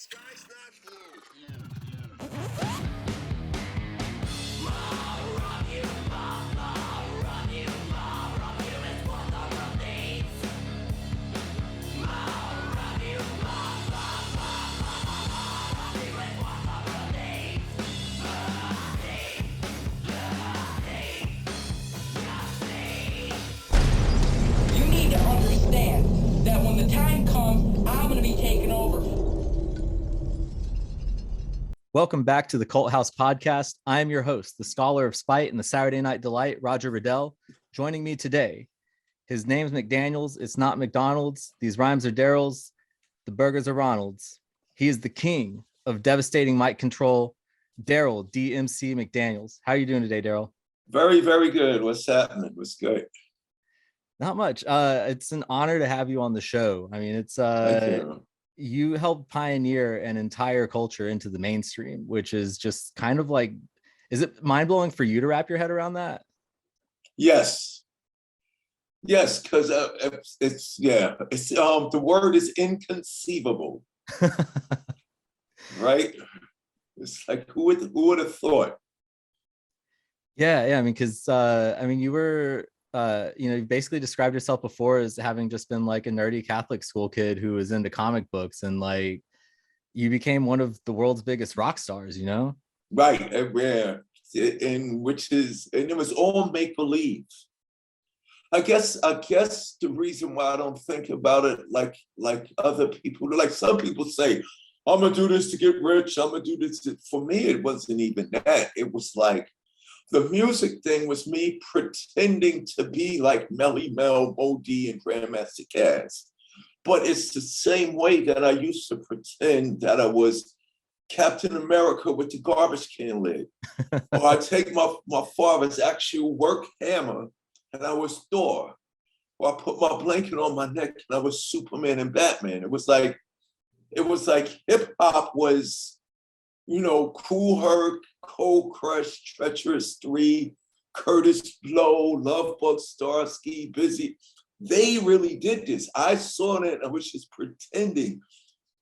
sky's not blue. You need to understand that when the time comes, I'm going to be taking over. Welcome back to the Cult House Podcast. I am your host, the Scholar of Spite and the Saturday Night Delight, Roger Riddell. Joining me today, his name's McDaniels. It's not McDonald's. These rhymes are Darryl's. The burgers are Ronald's. He is the king of devastating mic control, Darryl DMC McDaniels. How are you doing today, Darryl? Very, very good. What's happening? What's good? Not much. It's an honor to have you on the show. I mean, it's Thank you. You helped pioneer an entire culture into the mainstream, which is just kind of like, is it mind-blowing for you to wrap your head around that? Yes, because it's the word is inconceivable, right? It's like who would have thought? Yeah. I mean, because you were you basically described yourself before as having just been like a nerdy Catholic school kid who was into comic books, and like you became one of the world's biggest rock stars, you know? Right, yeah, and it was all make believe. I guess the reason why I don't think about it like other people, like some people say, I'm gonna do this to get rich, I'm gonna do this. For me, it wasn't even that. It was like the music thing was me pretending to be like Melly Mel, Bo D, and Grandmaster Caz. But it's the same way that I used to pretend that I was Captain America with the garbage can lid. Or I take my father's actual work hammer and I was Thor. Or I put my blanket on my neck and I was Superman and Batman. It was like hip hop was, Cool Herc, Cold Crush, Treacherous 3, Curtis Blow, Love Bug, Starsky, Busy. They really did this. I saw it and I was just pretending.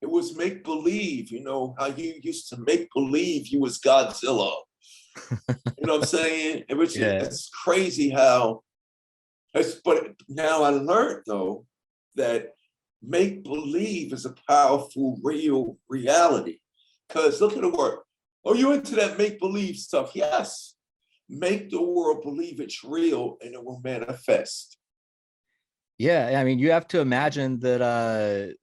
It was make believe, how you used to make believe you was Godzilla. You know what I'm saying? It was It's crazy how, but now I learned though that make believe is a powerful, real reality. Because look at the word. Oh, you into that make believe stuff? Yes. Make the world believe it's real and it will manifest. Yeah, I mean, you have to imagine that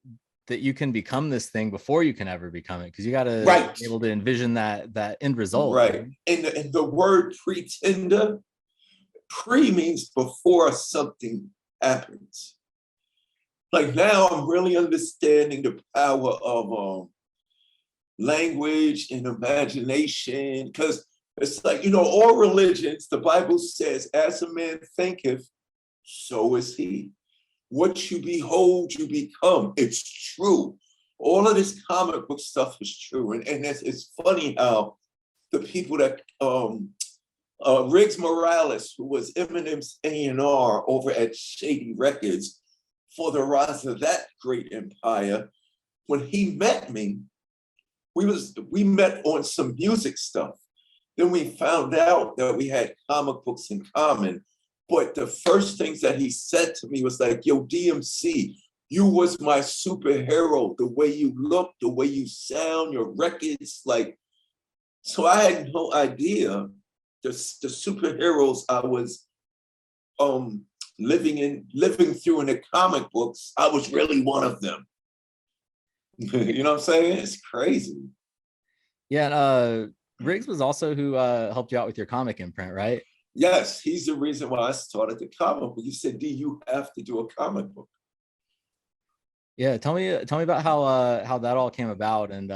that you can become this thing before you can ever become it, because you got to be able to envision that end result. Right. And the word pretender, pre means before something happens. Like now I'm really understanding the power of language and imagination, because it's like, all religions, the Bible says, as a man thinketh, so is he. What you behold, you become. It's true. All of this comic book stuff is true. And it's funny how the people that, Riggs Morales, who was Eminem's A&R over at Shady Records for the rise of that great empire, when he met me, we met on some music stuff. Then we found out that we had comic books in common. But the first things that he said to me was like, yo, DMC, you was my superhero, the way you look, the way you sound, your records, like, so I had no idea the superheroes I was living through in the comic books, I was really one of them. You know what I'm saying? It's crazy. Yeah, and Riggs was also who helped you out with your comic imprint, right? Yes, he's the reason why I started the comic book. He said, D, you have to do a comic book. Yeah, tell me about how that all came about, and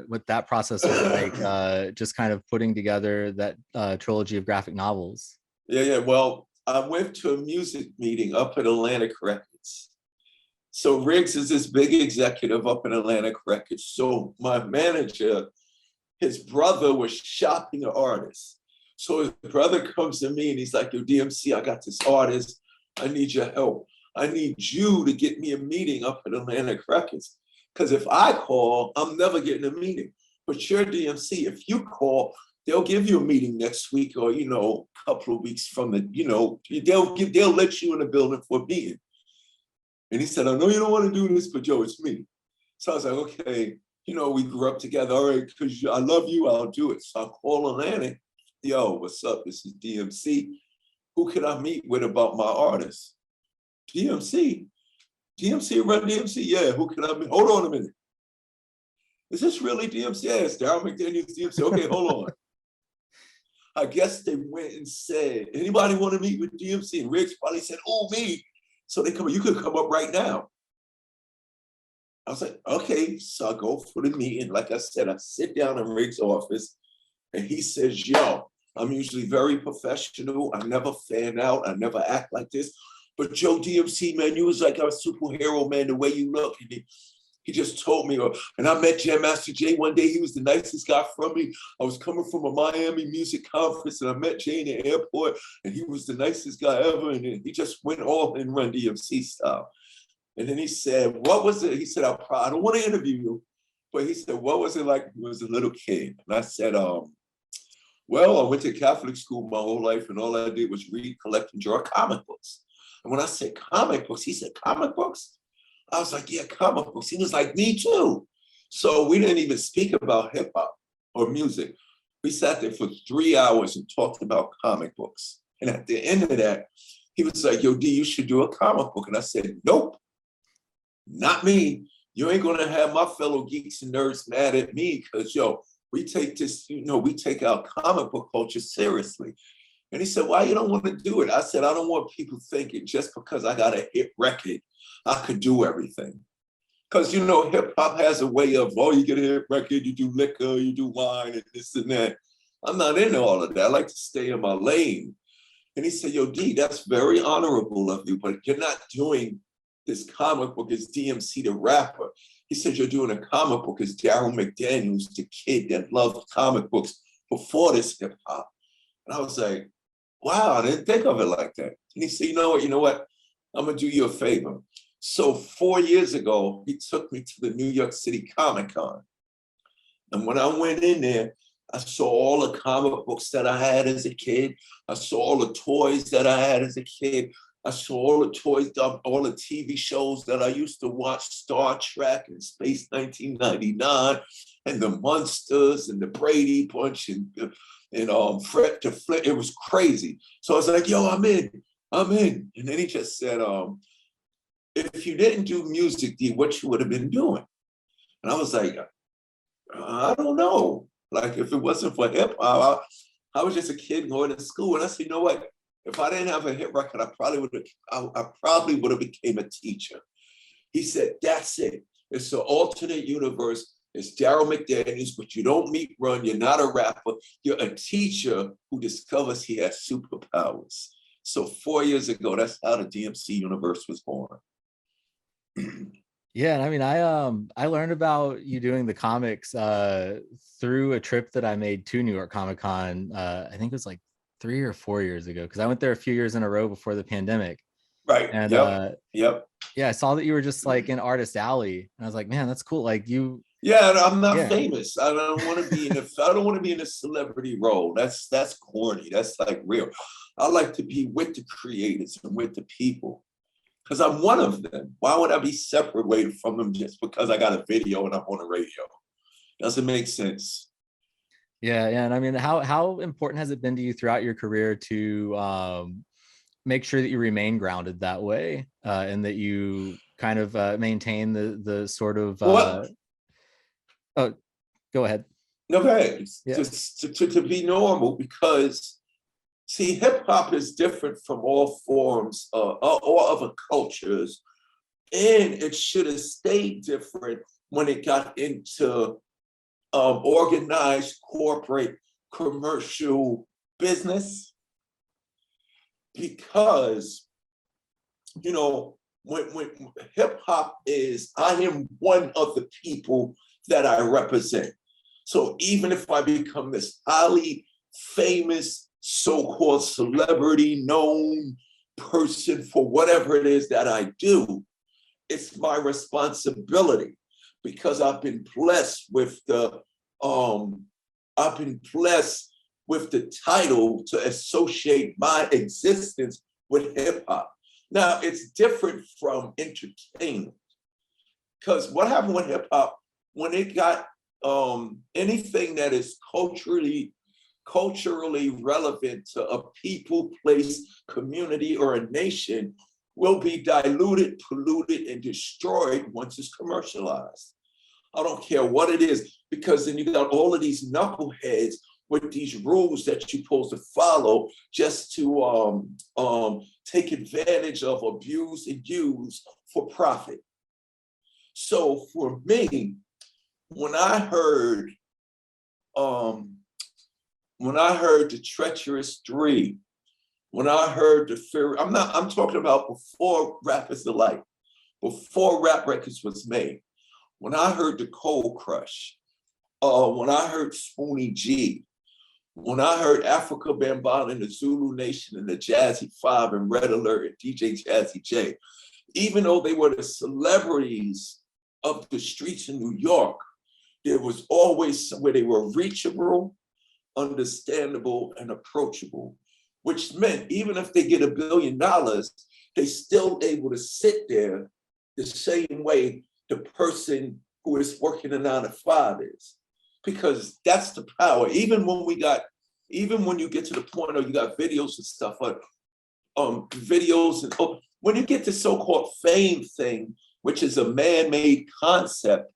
what that process was like, just kind of putting together that trilogy of graphic novels. Yeah. Well, I went to a music meeting up at Atlantic Records. So Riggs is this big executive up in Atlantic Records. So my manager, his brother was shopping an artist. So his brother comes to me and he's like, yo, DMC, I got this artist. I need your help. I need you to get me a meeting up at Atlantic Records. Because if I call, I'm never getting a meeting. But your DMC, if you call, they'll give you a meeting next week or, you know, a couple of weeks from the, you know, they'll let you in the building for a meeting. And he said, I know you don't want to do this, but Joe, it's me. So I was like, okay, you know, we grew up together. All right, because I love you, I'll do it. So I call Atlantic. Yo, what's up? This is DMC. Who can I meet with about my artist? DMC? DMC, Run-DMC? Yeah, who can I meet? Hold on a minute. Is this really DMC? Yeah, it's Darryl McDaniels, DMC. Okay, hold on. I guess they went and said, anybody want to meet with DMC? And Riggs probably said, oh, me. So they come, you could come up right now. I was like, okay. So I go for the meeting. Like I said, I sit down in Riggs' office and he says, yo, I'm usually very professional. I never fan out. I never act like this. But Joe DMC, man, you was like a superhero, man, the way you look. And he just told me, and I met Jam Master Jay one day. He was the nicest guy from me. I was coming from a Miami music conference and I met Jay in the airport and he was the nicest guy ever. And he just went all in Run-DMC style. And then he said, what was it? He said, I don't want to interview you, but he said, what was it like when you was a little kid? And I said, well, I went to Catholic school my whole life and all I did was read, collect, and draw comic books. And when I said comic books, he said, comic books? I was like, yeah, comic books. He was like, me too. So we didn't even speak about hip hop or music. We sat there for 3 hours and talked about comic books. And at the end of that, he was like, yo, D, you should do a comic book. And I said, nope, not me. You ain't gonna have my fellow geeks and nerds mad at me because, yo, we take this, you know, we take our comic book culture seriously. And he said, why you don't want to do it? I said, I don't want people thinking just because I got a hit record, I could do everything. Because, you know, hip hop has a way of, oh, you get a hit record, you do liquor, you do wine and this and that. I'm not into all of that. I like to stay in my lane. And he said, yo, D, that's very honorable of you, but you're not doing this comic book as DMC the rapper. He said, you're doing a comic book as Darryl McDaniels, the kid that loved comic books before this hip hop. And I was like, wow, I didn't think of it like that. And he said, you know what? I'm gonna do you a favor. So 4 years ago, he took me to the New York City Comic Con. And when I went in there, I saw all the comic books that I had as a kid. I saw all the toys that I had as a kid. I saw all the toys, all the TV shows that I used to watch, Star Trek and Space 1999, and the Munsters and the Brady Bunch and Fred to Flint. It was crazy. So I was like, yo, I'm in. And then he just said, if you didn't do music, D, what you would have been doing? And I was like, I don't know. Like, if it wasn't for hip hop, I was just a kid going to school. And I said, you know what? If I didn't have a hit record, I probably would have became a teacher. He said, that's it. It's an alternate universe. It's Darryl McDaniels, but you don't meet Run. You're not a rapper. You're a teacher who discovers he has superpowers. So 4 years ago, that's how the DMC universe was born. Yeah, and I mean, I learned about you doing the comics through a trip that I made to New York Comic Con. I think it was like 3 or 4 years ago, because I went there a few years in a row before the pandemic. Right. And yep. Yeah, I saw that you were just like in Artist Alley, and I was like, man, that's cool. Like you. Yeah, I'm not famous. I don't want to be in a celebrity role. That's corny. That's like real. I like to be with the creators and with the people, because I'm one of them. Why would I be separated from them just because I got a video and I'm on the radio? Doesn't make sense. Yeah, and I mean, how important has it been to you throughout your career to make sure that you remain grounded that way, and that you kind of maintain the sort of oh, go ahead. No, go ahead. Yeah. Just to be normal, because see, hip hop is different from all forms or other cultures, and it should have stayed different when it got into organized corporate commercial business. Because, you know, when hip hop is, I am one of the people that I represent. So even if I become this highly famous, so-called celebrity known person for whatever it is that I do, it's my responsibility. because I've been blessed with the title to associate my existence with hip hop. Now it's different from entertainment, because what happened with hip hop when it got anything that is culturally relevant to a people, place, community, or a nation will be diluted, polluted, and destroyed once it's commercialized. I don't care what it is, because then you got all of these knuckleheads with these rules that you're supposed to follow just to take advantage of, abuse, and use for profit. So for me, when I heard the Treacherous 3, when I heard the Fear, I'm talking about before Rap is the Light, before Rap Records was made. When I heard the Cold Crush, when I heard Spoonie G, when I heard Africa Bambaataa and the Zulu Nation and the Jazzy Five and Red Alert and DJ Jazzy J, even though they were the celebrities of the streets in New York, there was always somewhere they were reachable, understandable, and approachable, which meant even if they get $1 billion, they still able to sit there the same way the person who is working a 9-to-5 is, because that's the power. Even when you get to the point of you got videos and stuff, videos, and when you get the so-called fame thing, which is a man-made concept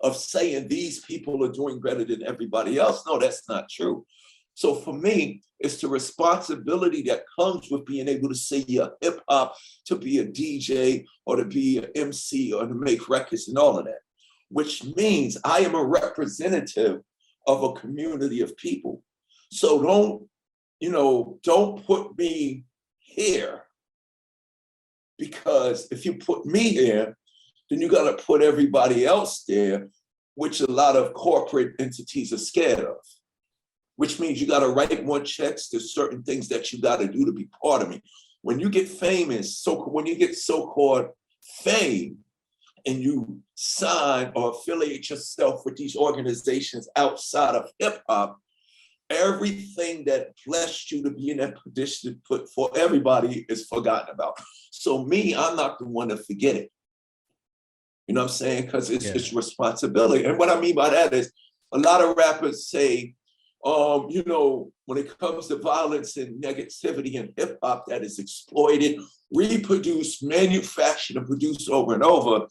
of saying these people are doing better than everybody else. No, that's not true. So for me, it's the responsibility that comes with being able to say you're hip hop, to be a DJ, or to be an MC, or to make records and all of that, which means I am a representative of a community of people. So don't put me here, because if you put me here, then you got to put everybody else there, which a lot of corporate entities are scared of, which means you got to write more checks. There's certain things that you got to do to be part of me. When you get famous, when you get so-called fame and you sign or affiliate yourself with these organizations outside of hip hop, everything that blessed you to be in that position to put for everybody is forgotten about. So me, I'm not the one to forget it. You know what I'm saying? Because it's responsibility. And what I mean by that is a lot of rappers say, when it comes to violence and negativity in hip hop that is exploited, reproduced, manufactured, and produced over and over.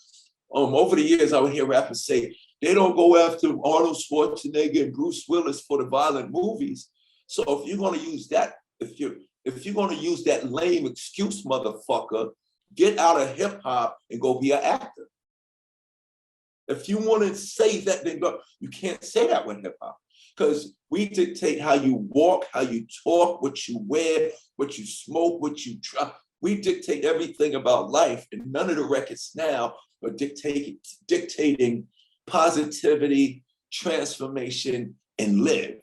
Over the years, I would hear rappers say, they don't go after Arnold Schwarzenegger and Bruce Willis for the violent movies. So if you're going to use that, if you're going to use that lame excuse, motherfucker, get out of hip hop and go be an actor. If you want to say that, then go. You can't say that with hip hop, because we dictate how you walk, how you talk, what you wear, what you smoke, what you try. We dictate everything about life, and none of the records now are dictating positivity, transformation, and live.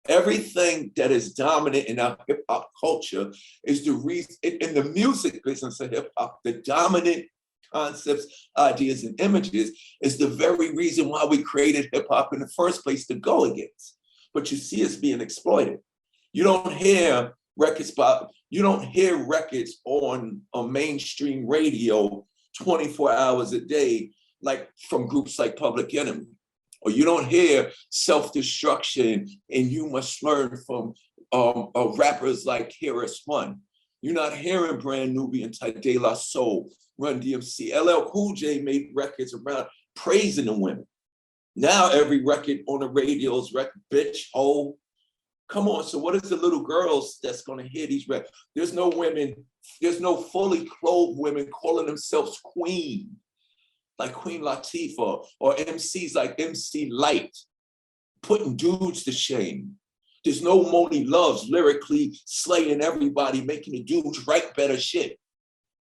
Everything that is dominant in our hip hop culture is the reason, in the music business of hip hop, the dominant concepts, ideas, and images is the very reason why we created hip hop in the first place to go against. But you see it's being exploited. You don't hear records on a mainstream radio 24 hours a day, like from groups like Public Enemy. Or you don't hear self-destruction and You Must Learn from rappers like KRS-One. You're not hearing Brand Nubian type De La Soul, Run-DMC. LL Cool J made records around praising the women. Now every record on the radio is record, bitch, hoe. Come on, so what is the little girls that's gonna hear these records? There's no women, there's no fully clothed women calling themselves queen, like Queen Latifah, or MCs like MC Light, putting dudes to shame. There's no Moni Loves lyrically slaying everybody, making the dudes write better shit.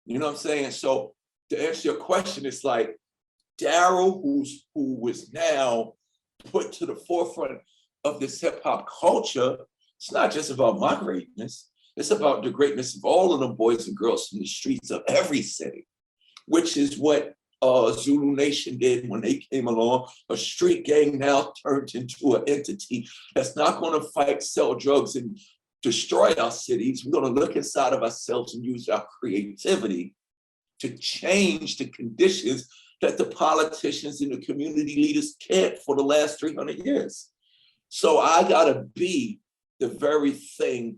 You know what I'm saying? So to answer your question, it's like Darryl, who was now put to the forefront of this hip hop culture. It's not just about my greatness. It's about the greatness of all of them boys and girls from the streets of every city, which is what Zulu Nation did when they came along. A street gang now turned into an entity that's not going to fight, sell drugs, and destroy our cities. We're going to look inside of ourselves and use our creativity to change the conditions that the politicians and the community leaders can't for the last 300 years. So I got to be the very thing.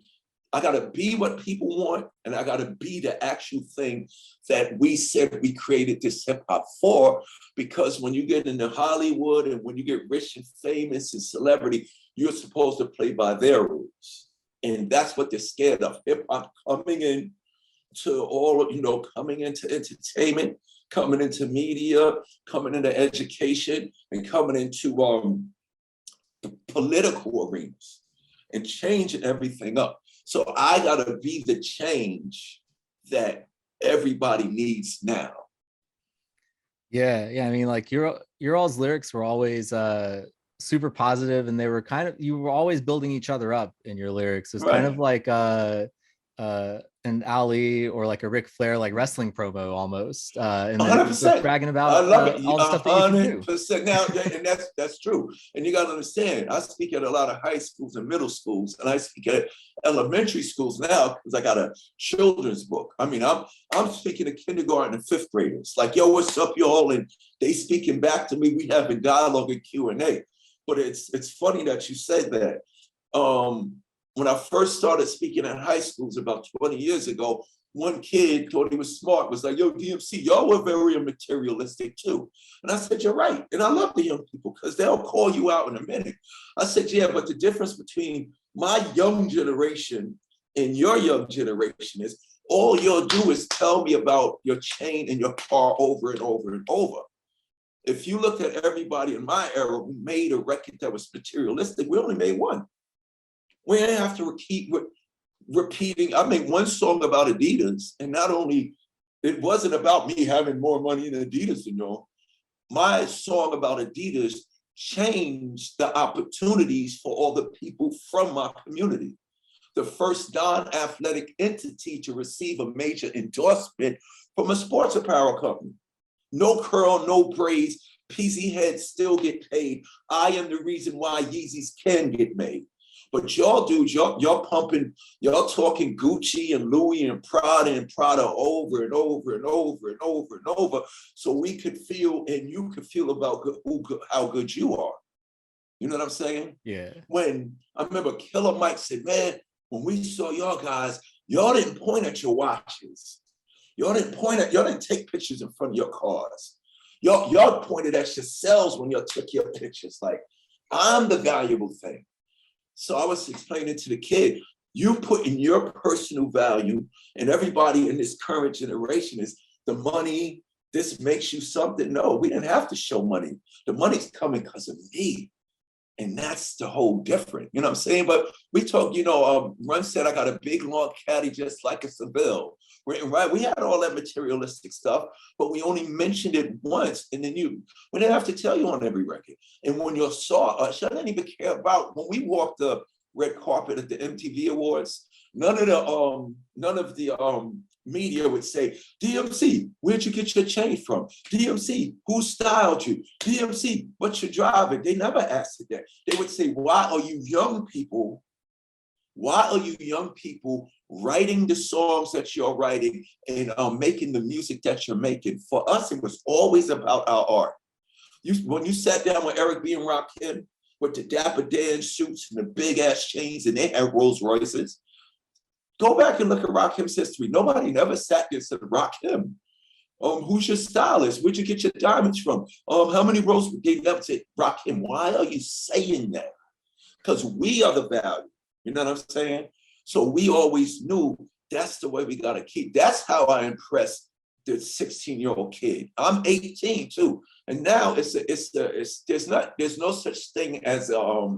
I got to be what people want, and I got to be the actual thing that we said we created this hip hop for. Because when you get into Hollywood and when you get rich and famous and celebrity, you're supposed to play by their rules. And that's what they're scared of. Hip hop coming in to all, coming into entertainment, coming into media, coming into education, and coming into the political arenas and changing everything up. So I gotta be the change that everybody needs now. Yeah. I mean, like your all's lyrics were always super positive, and they were you were always building each other up in your lyrics. It's kind of like an Ali or like a Ric Flair like wrestling promo almost. And 100%. bragging about I love it. all the stuff that you can do. 100%. Now, and that's true. And you got to understand, I speak at a lot of high schools and middle schools, and I speak at elementary schools now because I got a children's book. I mean, I'm speaking to kindergarten and fifth graders. Like, yo, what's up, y'all? And they speaking back to me. We having dialogue and Q&A. But it's funny that you said that. When I first started speaking at high schools about 20 years ago, one kid thought he was smart, was like, yo, DMC, y'all were very materialistic too. And I said, you're right. And I love the young people because they'll call you out in a minute. I said, yeah, but the difference between my young generation and your young generation is all you'll do is tell me about your chain and your car over and over and over. If you look at everybody in my era who made a record that was materialistic, we only made one. We didn't have to keep repeating. I made one song about Adidas, and not only, it wasn't about me having more money in Adidas than y'all. My song about Adidas changed the opportunities for all the people from my community. The first non-athletic entity to receive a major endorsement from a sports apparel company. No curl, no braids, PZ heads still get paid. I am the reason why Yeezys can get made. But y'all dudes, y'all pumping, y'all talking Gucci and Louis and Prada over and over and over and over and over, so we could feel and you could feel about how good you are. You know what I'm saying? Yeah. When I remember Killer Mike said, man, when we saw y'all guys, y'all didn't point at your watches. Y'all didn't take pictures in front of your cars. Y'all pointed at yourselves when y'all took your pictures. Like, I'm the valuable thing. So I was explaining to the kid, you put in your personal value, and everybody in this current generation is the money, this makes you something. No, we didn't have to show money. The money's coming because of me. And that's the whole different, you know what I'm saying? But we talk, Run said, I got a big long caddy just like a Seville. Right? We had all that materialistic stuff, but we only mentioned it once. And then we didn't have to tell you on every record. And when you saw us, I didn't even care about, when we walked the red carpet at the MTV Awards, none of the media would say, DMC, where'd you get your chain from? DMC, who styled you? DMC, what you driving? They never asked it that. They would say, why are you young people writing the songs that you're writing and making the music that you're making? For us, it was always about our art. When you sat down with Eric B. and Rakim with the Dapper Dan suits and the big ass chains, and they had Rolls Royces, go back and look at Rakim's history. Nobody never sat there and said, Rakim, who's your stylist? Where'd you get your diamonds from? How many Rolls? They never said, Rakim, why are you saying that? Because we are the value. You know what I'm saying? So we always knew that's the way we got to keep. That's how I impressed the 16-year-old kid. I'm 18 too. And now there's no such thing as a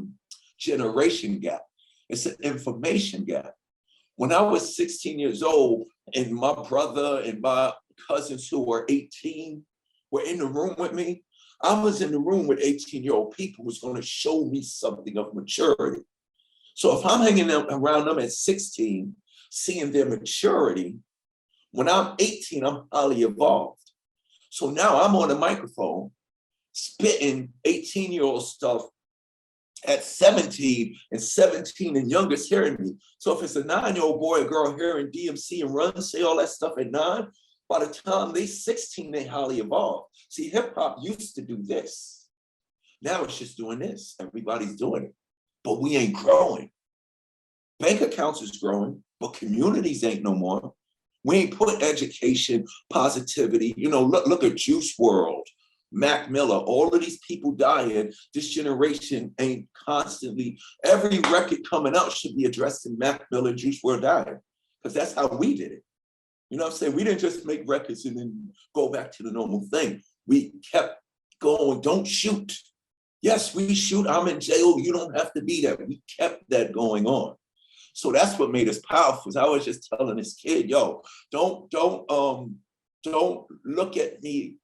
generation gap. It's an information gap. When I was 16 years old and my brother and my cousins who were 18 were in the room with me, I was in the room with 18-year-old people who was going to show me something of maturity. So if I'm hanging around them at 16, seeing their maturity, when I'm 18, I'm highly evolved. So now I'm on the microphone spitting 18-year-old stuff at 17, and 17 and younger is hearing me. So if it's a 9-year-old boy or girl hearing DMC and Run say all that stuff at 9, by the time they 16, they highly evolved. See, hip hop used to do this. Now it's just doing this. Everybody's doing it, but we ain't growing. Bank accounts is growing, but communities ain't no more. We ain't put education, positivity. You know, look at Juice WRLD, Mac Miller, all of these people dying. This generation ain't constantly, every record coming out should be addressing Mac Miller, Juice WRLD dying, because that's how we did it. You know what I'm saying? We didn't just make records and then go back to the normal thing. We kept going, don't shoot. Yes, we shoot, I'm in jail, you don't have to be there. We kept that going on. So that's what made us powerful. I was just telling this kid, yo, don't look at me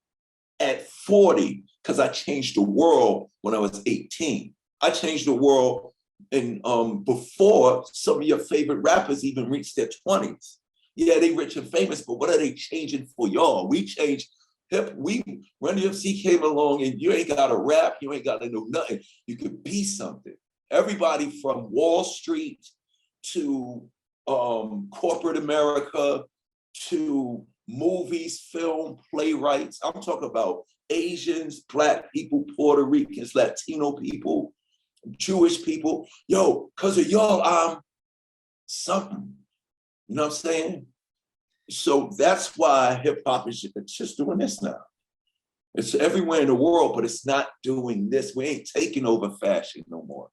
at 40, because I changed the world when I was 18. I changed the world in before some of your favorite rappers even reached their 20s. Yeah, they rich and famous, but what are they changing for y'all? We changed Run-DMC came along, and you ain't got to rap, you ain't got to know nothing. You could be something. Everybody from Wall Street to corporate America to movies, film, playwrights. I'm talking about Asians, Black people, Puerto Ricans, Latino people, Jewish people. Yo, because of y'all, I'm something. You know what I'm saying? So that's why hip hop is just doing this now. It's everywhere in the world, but it's not doing this. We ain't taking over fashion no more.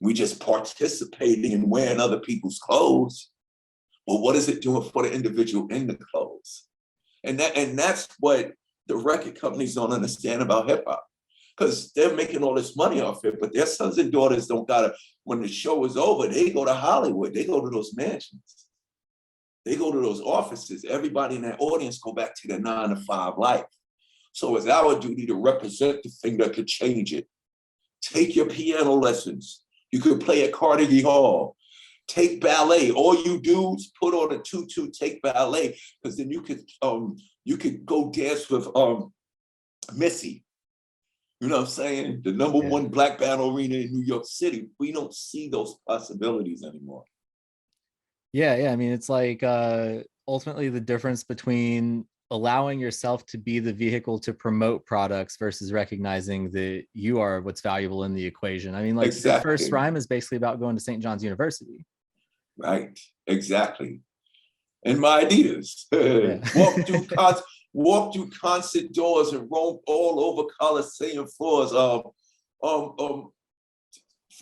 We just participating in wearing other people's clothes. But what is it doing for the individual in the clothes? And that's what the record companies don't understand about hip hop. Because they're making all this money off it, but their sons and daughters don't gotta, when the show is over, they go to Hollywood, they go to those mansions. They go to those offices. Everybody in that audience go back to their 9-to-5 life. So it's our duty to represent the thing that could change it. Take your piano lessons. You could play at Carnegie Hall. Take ballet. All you dudes put on a tutu, take ballet, because then you could go dance with Missy. You know what I'm saying? The number one Black ballerina in New York City. We don't see those possibilities anymore. Yeah. I mean, it's like ultimately the difference between allowing yourself to be the vehicle to promote products versus recognizing that you are what's valuable in the equation. I mean, like the first rhyme is basically about going to St. John's University. Right, exactly. And my Adidas. Walk through concert doors and roam all over Coliseum floors.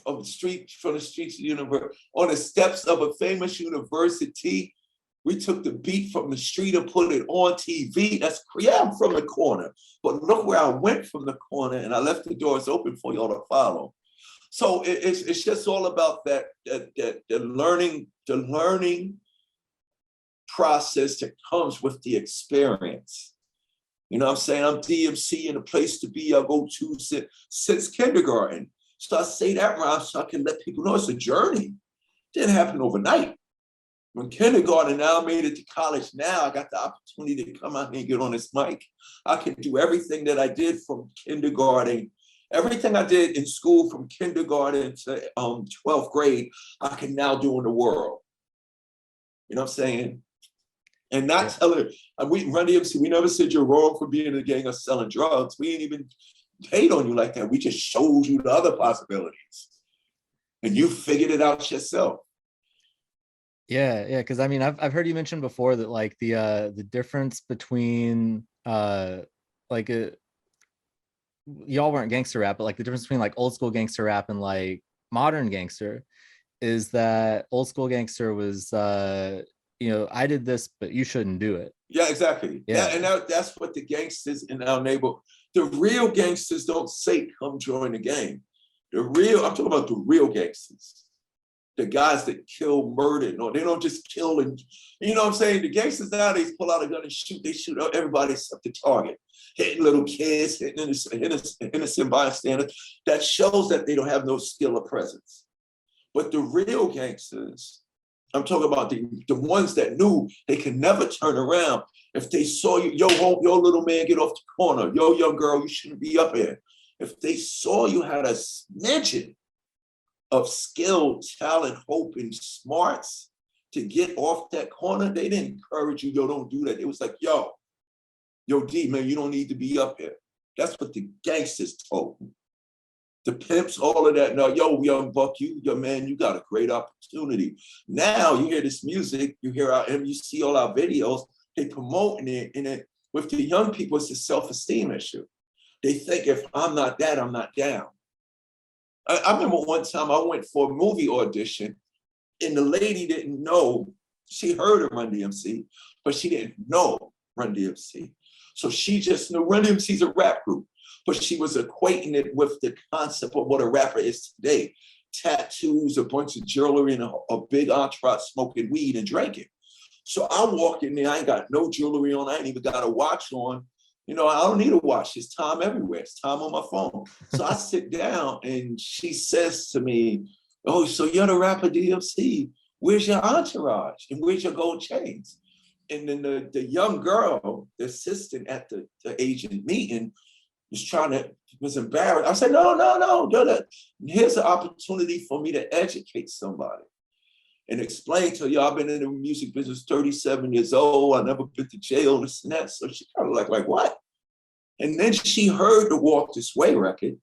From the streets of the university, on the steps of a famous university. We took the beat from the street and put it on TV. I'm from the corner, but look where I went from the corner, and I left the doors open for y'all to follow. So it's just all about that the learning process that comes with the experience. You know what I'm saying? I'm DMC and a place to be I go to since kindergarten. So I say that rhyme so I can let people know it's a journey. It didn't happen overnight. From kindergarten, now I made it to college. Now I got the opportunity to come out and get on this mic. I can do everything that I did from kindergarten, everything I did in school from kindergarten to 12th grade, I can now do in the world. You know what I'm saying? And not telling, we Run-DMC, we never said you're wrong for being in a gang or selling drugs. We ain't even hate on you like that. We just showed you the other possibilities. And you figured it out yourself. Yeah, because I mean, I've heard you mention before that like the difference between y'all weren't gangster rap, but like the difference between like old school gangster rap and like modern gangster is that old school gangster was I did this, but you shouldn't do it. Yeah, exactly. Yeah, and that's what the gangsters in our neighborhood, the real gangsters don't say come join the gang. I'm talking about the real gangsters. The guys that kill, murder. No, they don't just kill and, you know what I'm saying? The gangsters nowadays pull out a gun and shoot. They shoot everybody except the target. Hitting little kids, hitting innocent bystanders. That shows that they don't have no skill or presence. But the real gangsters, I'm talking about the ones that knew they could never turn around. If they saw you, yo, little man, get off the corner. Yo, young girl, you shouldn't be up here. If they saw you had a smidgen of skill, talent, hope, and smarts to get off that corner, they didn't encourage you, yo, don't do that. It was like, yo, D, man, you don't need to be up here. That's what the gangsters told me. The pimps, all of that. No, yo, young buck, you got a great opportunity. Now you hear this music, you hear you see all our videos, they promoting it, and it with the young people, it's a self-esteem issue. They think if I'm not that, I'm not down. I remember one time I went for a movie audition, and the lady didn't know. She heard of Run-DMC, but she didn't know Run-DMC. So she just knew Run-DMC's a rap group, but she was equating it with the concept of what a rapper is today. Tattoos, a bunch of jewelry, and a big entourage smoking weed and drinking. So I walk in there, I ain't got no jewelry on, I ain't even got a watch on. You know, I don't need a watch, it's time everywhere, it's time on my phone. So I sit down and she says to me, oh, so you're the rapper DMC, where's your entourage and where's your gold chains? And then the young girl, the assistant at the agent meeting, was embarrassed. I said, no. Here's an opportunity for me to educate somebody and explain to you, I've been in the music business 37 years old. I never been to jail, this and that. So she kind of like what? And then she heard the Walk This Way record.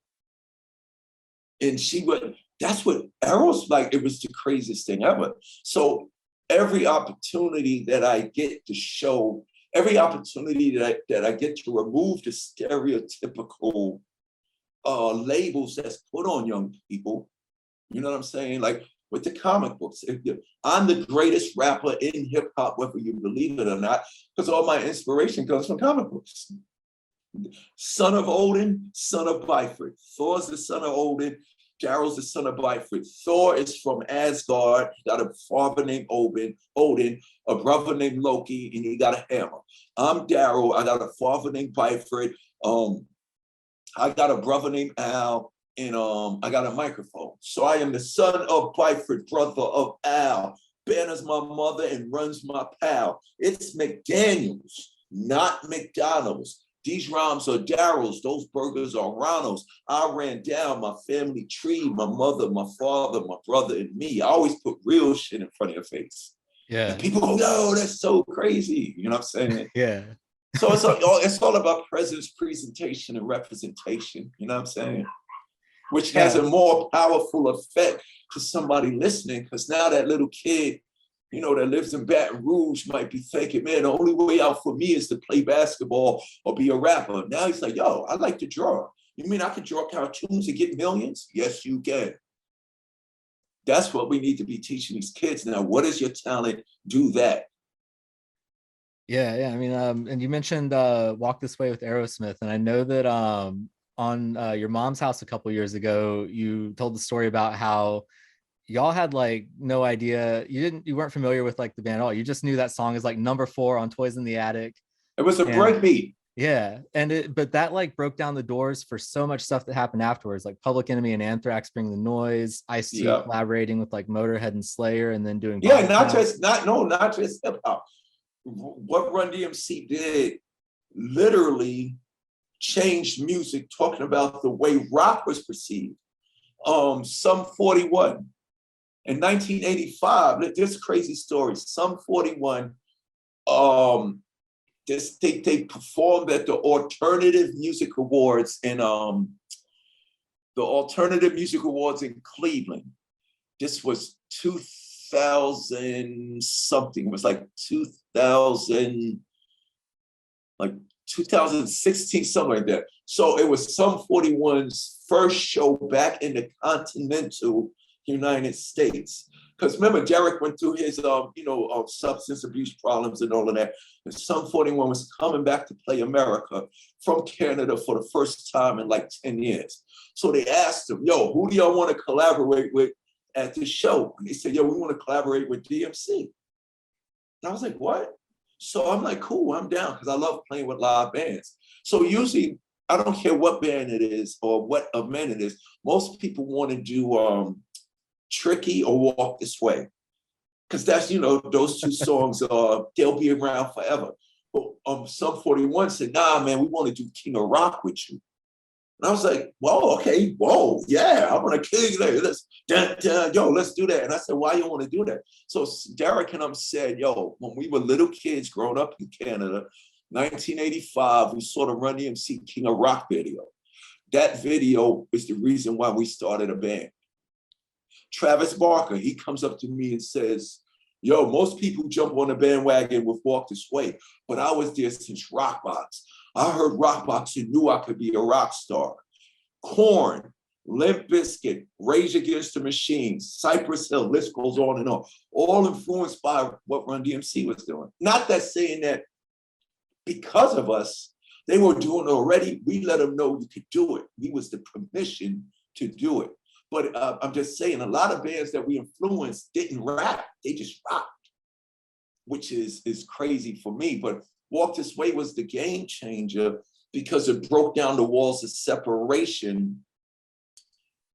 And that's what Aerosmith, like, it was the craziest thing ever. So every opportunity that I get to show, every opportunity that I get to remove the stereotypical labels that's put on young people, you know what I'm saying? Like with the comic books, I'm the greatest rapper in hip hop, whether you believe it or not, because all my inspiration comes from comic books. Son of Odin, son of Bifrost. Thor's the son of Odin. Darryl's the son of Bifrost. Thor is from Asgard. He got a father named Odin, a brother named Loki, and he got a hammer. I'm Darryl. I got a father named Bifrost. I got a brother named Al, and I got a microphone. So I am the son of Bifrost, brother of Al. Banner's my mother and runs my pal. It's McDaniels, not McDonald's. These rhymes are Darryl's, those burgers are Ronald's. I ran down my family tree, my mother, my father, my brother, and me. I always put real shit in front of your face. Yeah. And people go, no, that's so crazy. You know what I'm saying? Yeah. So it's all about presence, presentation, and representation. You know what I'm saying? Which has a more powerful effect to somebody listening, because now that little kid, you know, that lives in Baton Rouge might be thinking, man, the only way out for me is to play basketball or be a rapper. Now he's like, yo, I like to draw. You mean I can draw cartoons and get millions? Yes, you can. That's what we need to be teaching these kids now. What is your talent? Do that. Yeah. I mean, and you mentioned Walk This Way with Aerosmith, and I know that on your mom's house a couple years ago, you told the story about how y'all had like no idea, you weren't familiar with like the band at all. You just knew that song is like number 4 on Toys in the Attic. It was a breakbeat. Yeah, but that like broke down the doors for so much stuff that happened afterwards, like Public Enemy and Anthrax, Bring the Noise, Ice-T collaborating with like Motorhead and Slayer, and then doing not just hip hop. What Run-DMC did literally changed music, talking about the way rock was perceived. Sum 41 in 1985. This crazy story. Sum 41. They performed at the Alternative Music Awards in Cleveland. This was 2000 something. It was like 2016, something like that. So it was Sum 41's first show back in the continental United States. Because remember, Derek went through his substance abuse problems and all of that. And Sum 41 was coming back to play America from Canada for the first time in like 10 years. So they asked him, yo, who do y'all want to collaborate with at this show? And they said, yo, we want to collaborate with DMC. And I was like, what? So I'm like, cool, I'm down, because I love playing with live bands. So usually, I don't care what band it is or what event it is, most people want to do Tricky or Walk This Way. because that's, those two songs they'll be around forever. But Sum 41 said, nah, man, we want to do King of Rock with you. And I was like, whoa, okay, whoa, yeah, I want to king there. Let's do that. And I said, why you want to do that? So Derek and said, yo, when we were little kids growing up in Canada, 1985, we saw the Run-DMC King of Rock video. That video is the reason why we started a band. Travis Barker, he comes up to me and says, yo, most people jump on the bandwagon with Walk This Way, but I was there since Rockbox. I heard Rockbox and knew I could be a rock star. Korn, Limp Bizkit, Rage Against the Machine, Cypress Hill, list goes on and on, all influenced by what Run-DMC was doing. Not that saying that because of us, they were doing it already. We let them know you could do it. We was the permission to do it. But I'm just saying, a lot of bands that we influenced didn't rap. They just rocked, which is crazy for me. But Walk This Way was the game changer because it broke down the walls of separation.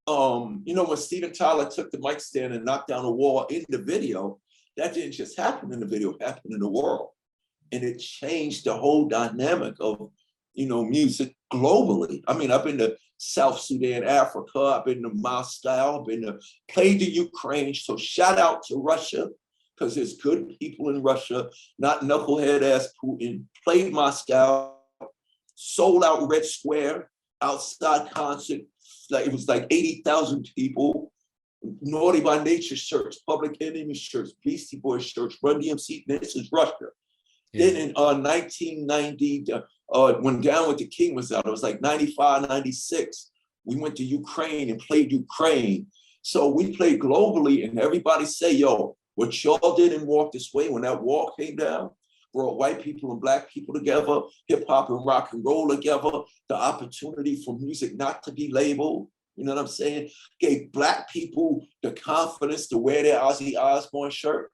When Steven Tyler took the mic stand and knocked down the wall in the video, that didn't just happen in the video, it happened in the world. And it changed the whole dynamic of, music globally. I mean, I've been to South Sudan, Africa, I've been to Moscow, I've been to played the Ukraine. So shout out to Russia, because there's good people in Russia, not knucklehead ass Putin. Played Moscow, sold out Red Square, outside concert. It was like 80,000 people. Naughty by Nature shirts, Public Enemy shirts, Beastie Boys shirts, Run-DMC. This is Russia. Yeah. Then in 1990, when Down with the King was out, it was like 95, 96. We went to Ukraine and played Ukraine. So we played globally, and everybody say, yo, what y'all did in Walk This Way when that wall came down, brought white people and black people together, hip hop and rock and roll together, the opportunity for music not to be labeled, you know what I'm saying? Gave black people the confidence to wear their Ozzy Osbourne shirt,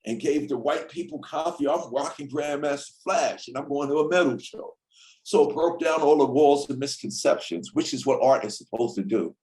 and gave the white people confidence. I'm rocking Grandmaster Flash and I'm going to a metal show. So it broke down all the walls and misconceptions, which is what art is supposed to do.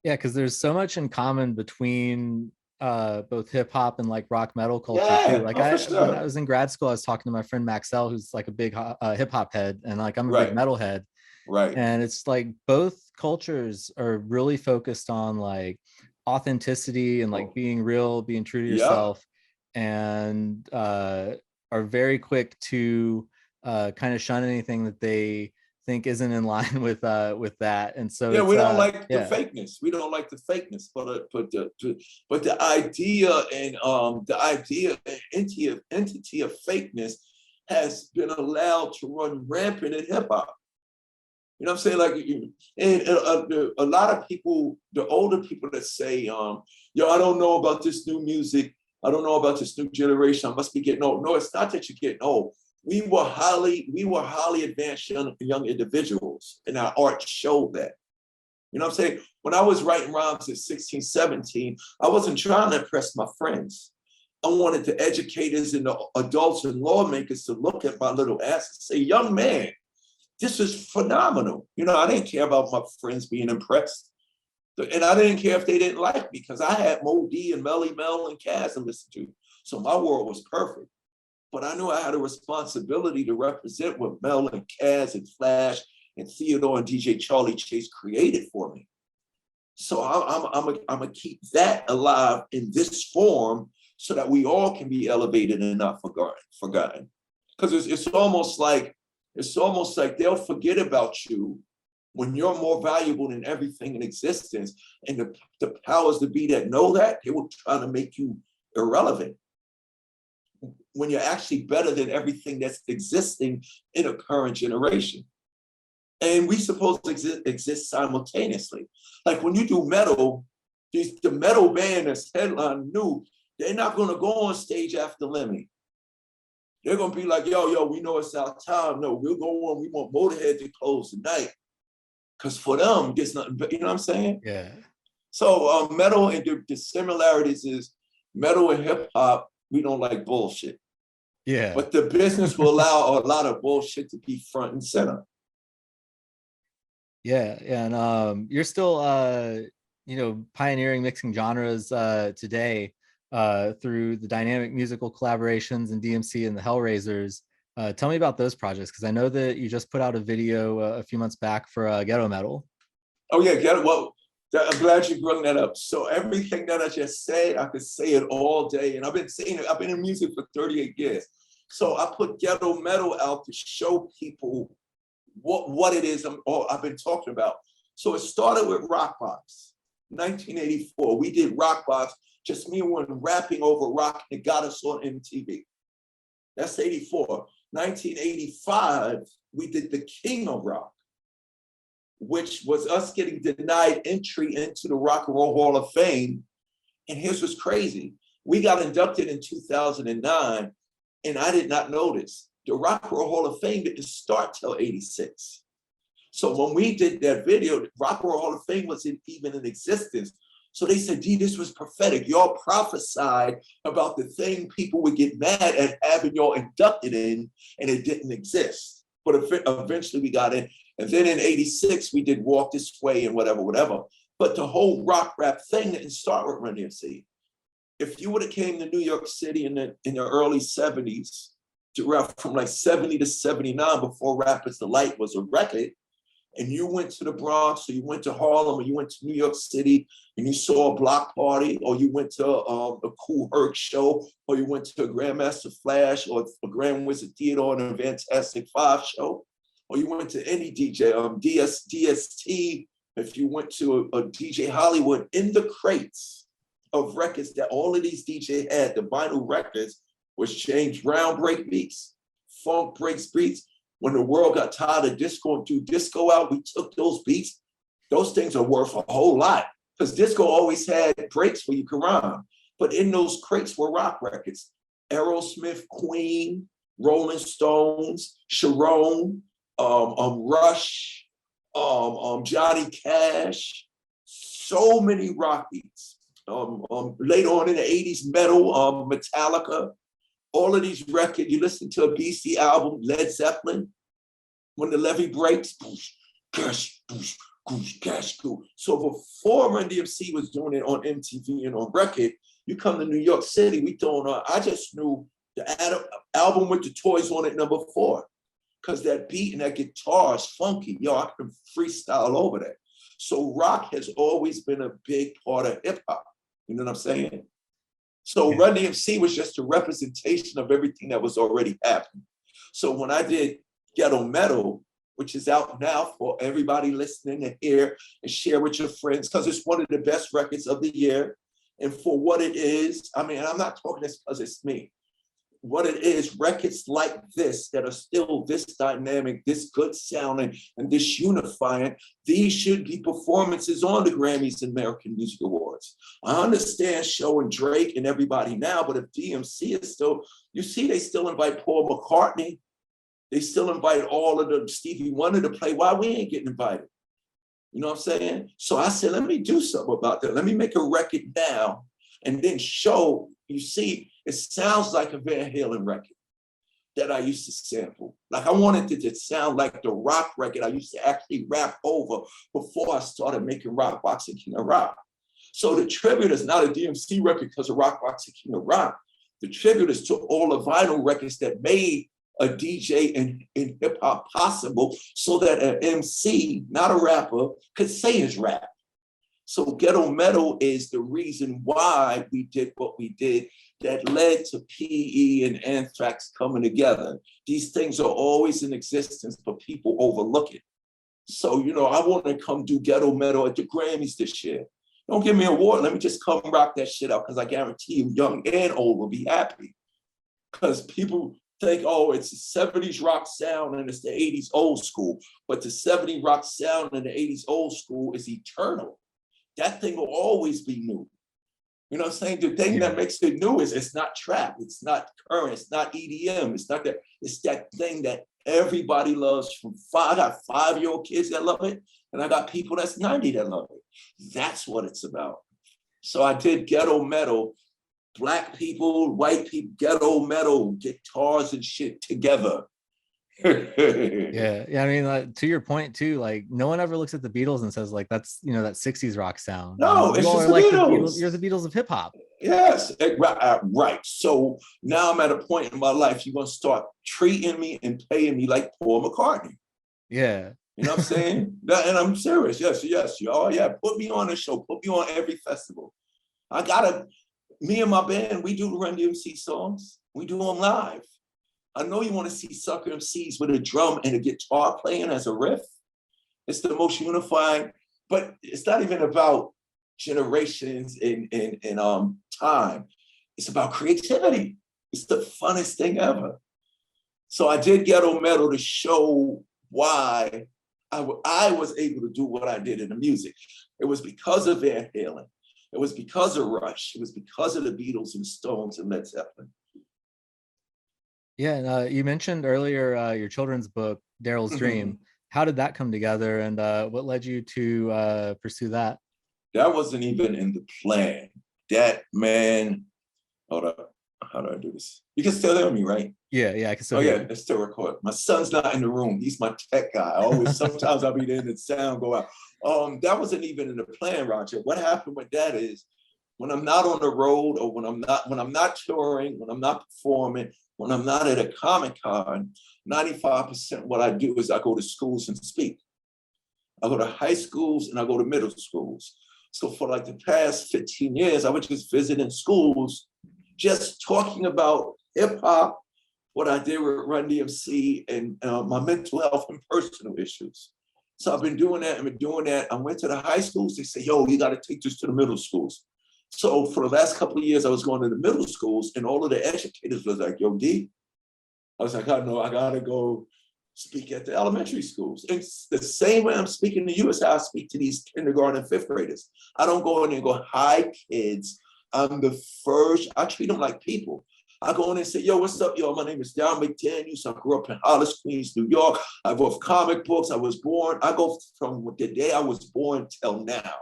Yeah, because there's so much in common between both hip hop and like rock metal culture too. Like when I was in grad school, I was talking to my friend Maxell, who's like a big hip hop head, and like I'm a big metal head. Right. And it's like both cultures are really focused on like authenticity and like being real, being true to yourself, and are very quick to kind of shun anything that they think isn't in line with that. And so we don't like the fakeness. We don't like the fakeness, but the idea and entity of fakeness has been allowed to run rampant in hip hop. You know what I'm saying? Like, and a lot of people, the older people that say, yo, I don't know about this new music. I don't know about this new generation. I must be getting old. No, it's not that you're getting old. We were highly advanced young individuals, and our art showed that. You know what I'm saying? When I was writing rhymes at 16, 17, I wasn't trying to impress my friends. I wanted the educators and the adults and lawmakers to look at my little ass and say, young man, this is phenomenal. You know, I didn't care about my friends being impressed. And I didn't care if they didn't like me, because I had Mo D and Melly Mel and Kaz to listen to. So my world was perfect. But I knew I had a responsibility to represent what Mel and Kaz and Flash and Theodore and DJ Charlie Chase created for me. So I'm gonna keep that alive in this form so that we all can be elevated and not forgotten. Because it's almost like they'll forget about you when you're more valuable than everything in existence. And the powers that be that know that, they will try to make you irrelevant, when you're actually better than everything that's existing in a current generation. And we supposed to exist simultaneously. Like when you do metal, the metal band that's headline new, they're not gonna go on stage after Lemmy. They're gonna be like, yo, we know it's our time. No, we'll go on, we want Motorhead to close tonight. Because for them, there's nothing, you know what I'm saying? Yeah. So metal, and the similarities is metal and hip hop, we don't like bullshit. Yeah. But the business will allow a lot of bullshit to be front and center. Yeah. And you're still pioneering mixing genres today. through the dynamic musical collaborations and DMC and the Hellraisers. Tell me about those projects, because I know that you just put out a video a few months back for Ghetto Metal. Oh yeah, Ghetto. Well, I'm glad you brought that up. So everything that I just said, I could say it all day, and I've been saying it. I've been in music for 38 years. So I put Ghetto Metal out to show people what it is I've been talking about. So it started with Rockbox, 1984. We did Rockbox, just me and one rapping over rock, and it got us on MTV. That's 84. 1985, we did The King of Rock, which was us getting denied entry into the Rock and Roll Hall of Fame. And here's what's crazy. We got inducted in 2009, and I did not notice. The Rock and Roll Hall of Fame didn't start till 86. So when we did that video, the Rock and Roll Hall of Fame wasn't even in existence. So they said, D, this was prophetic. Y'all prophesied about the thing people would get mad at having y'all inducted in, and it didn't exist. But eventually we got in. And then in 86, we did Walk This Way and whatever. But the whole rock rap thing didn't start with Run-DMC. If you would have came to New York City in the early 70s, to rap from like 70 to 79, before Rappers Delight was a record, and you went to the Bronx, or you went to Harlem, or you went to New York City, and you saw a block party, or you went to a Kool Herc show, or you went to a Grandmaster Flash, or a Grand Wizard Theodore, and a Fantastic Five show, or you went to any DJ, DST, if you went to a DJ Hollywood, in the crates of records that all of these DJs had, the vinyl records, was James Brown break beats, funk breaks beats. When the world got tired of disco and threw disco out, we took those beats. Those things are worth a whole lot, because disco always had breaks where you could rhyme. But in those crates were rock records. Aerosmith, Queen, Rolling Stones, Sharon, Rush, Johnny Cash, so many rock beats. Later on in the 80s, metal, Metallica, all of these records. You listen to a BC album, Led Zeppelin, when the levee breaks, boosh, gash, boosh, goosh, gash, goo. So before Run-DMC was doing it on MTV and on record, you come to New York City, we throwing on, I just knew the album with the toys on it, number 4, because that beat and that guitar is funky. Yo, I can freestyle over that. So rock has always been a big part of hip hop. You know what I'm saying? So Run-DMC was just a representation of everything that was already happening. So when I did Ghetto Metal, which is out now for everybody listening to hear and share with your friends, because it's one of the best records of the year. And for what it is, I mean, I'm not talking this because it's me. What it is, records like this that are still this dynamic, this good sounding, and this unifying, these should be performances on the Grammys and American Music Awards. I understand showing Drake and everybody now, but if DMC is still, you see, they still invite Paul McCartney. They still invite all of the Stevie Wonder to play. Why we ain't getting invited? You know what I'm saying? So I said, let me do something about that. Let me make a record now and then show, you see, it sounds like a Van Halen record that I used to sample. Like I wanted it to sound like the rock record I used to actually rap over before I started making Rockbox and King of Rock. So the tribute is not a DMC record because of Rockbox and King of Rock. The tribute is to all the vinyl records that made a DJ in hip hop possible, so that an MC, not a rapper, could say his rap. So Ghetto Metal is the reason why we did what we did, that led to PE and Anthrax coming together. These things are always in existence, but people overlook it. So, you know, I want to come do Ghetto Metal at the Grammys this year. Don't give me an award. Let me just come rock that shit out, because I guarantee you, young and old will be happy. Because people think, oh, it's a 70s rock sound and it's the 80s old school. But the 70s rock sound and the 80s old school is eternal. That thing will always be new. You know what I'm saying? The thing that makes it new is it's not trap, it's not current, it's not EDM, it's not that, it's that thing that everybody loves. I got 5-year-old kids that love it, and I got people that's 90 that love it. That's what it's about. So I did Ghetto Metal, Black people, white people, Ghetto Metal, guitars and shit together. Yeah, I mean, to your point too, like no one ever looks at the Beatles and says like that's that 60s rock sound. No, You it's all just are the like the Beatles. Beatles. You're the Beatles of hip hop. Yes, right. So now I'm at a point in my life, you're going to start treating me and paying me like Paul McCartney. Yeah. You know what I'm saying? And I'm serious. Yes. Oh, yeah. Put me on a show. Put me on every festival. Me and my band, we do Run-DMC songs. We do them live. I know you want to see Sucker MCs with a drum and a guitar playing as a riff. It's the most unifying, but it's not even about generations and time. It's about creativity. It's the funnest thing ever. So I did Ghetto Metal to show why I was able to do what I did in the music. It was because of Van Halen. It was because of Rush. It was because of the Beatles and Stones and Led Zeppelin. Yeah, and you mentioned earlier your children's book, Darryl's Dream. How did that come together, and what led you to pursue that? That wasn't even in the plan. That, man, hold up. How do I do this? You can still hear me, right? Yeah, I can still hear you. It's still record. My son's not in the room. He's my tech guy. Sometimes I'll be there and the sound go out. That wasn't even in the plan, Roger. What happened with that is when I'm not on the road or when I'm not touring, when I'm not performing, when I'm not at a Comic-Con, 95% what I do is I go to schools and speak. I go to high schools and I go to middle schools. So for like the past 15 years, I was just visiting schools, just talking about hip hop, what I did with Run-DMC, and my mental health and personal issues. So I've been doing that. I went to the high schools. They say, yo, you got to take this to the middle schools. So for the last couple of years, I was going to the middle schools, and all of the educators was like, yo, D. I was like, I know, I got to go speak at the elementary schools. And the same way I'm speaking to you is how I speak to these kindergarten and fifth graders. I don't go in there and go, hi, kids. I'm the first. I treat them like people. I go in and say, yo, what's up, yo? My name is Darryl McDaniels. I grew up in Hollis, Queens, New York. I wrote comic books. I was born. I go from the day I was born till now.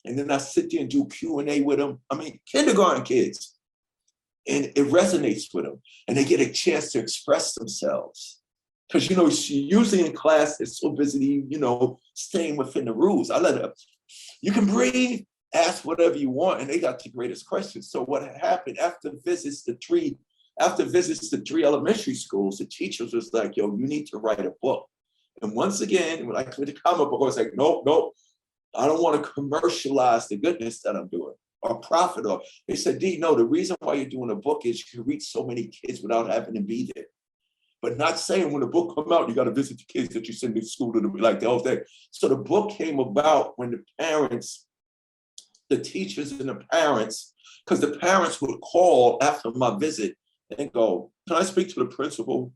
And then I sit there and do Q&A with them. I mean, kindergarten kids. And it resonates with them. And they get a chance to express themselves. Because, she usually in class is so busy, staying within the rules. I let her, you can breathe, ask whatever you want, and they got the greatest questions. So what happened after visits to three elementary schools, the teachers was like, yo, you need to write a book. And once again, when I clicked the comic book, I was like, nope, I don't want to commercialize the goodness that I'm doing or profit off. They said, D, no, the reason why you're doing a book is you can reach so many kids without having to be there. But not saying when the book come out, you got to visit the kids that you send to school to like the whole thing. So the book came about when the parents, the teachers and the parents, because the parents would call after my visit and go, can I speak to the principal?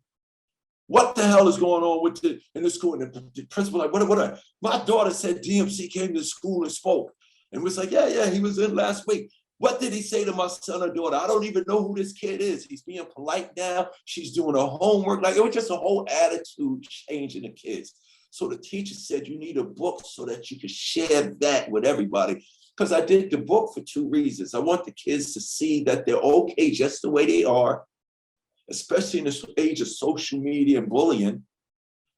What the hell is going on in the school? And the principal like, what? My daughter said DMC came to the school and spoke. And was like, yeah, he was in last week. What did he say to my son or daughter? I don't even know who this kid is. He's being polite now. She's doing her homework. Like, it was just a whole attitude change in the kids. So the teacher said, you need a book so that you can share that with everybody. Because I did the book for two reasons. I want the kids to see that they're okay just the way they are, especially in this age of social media and bullying.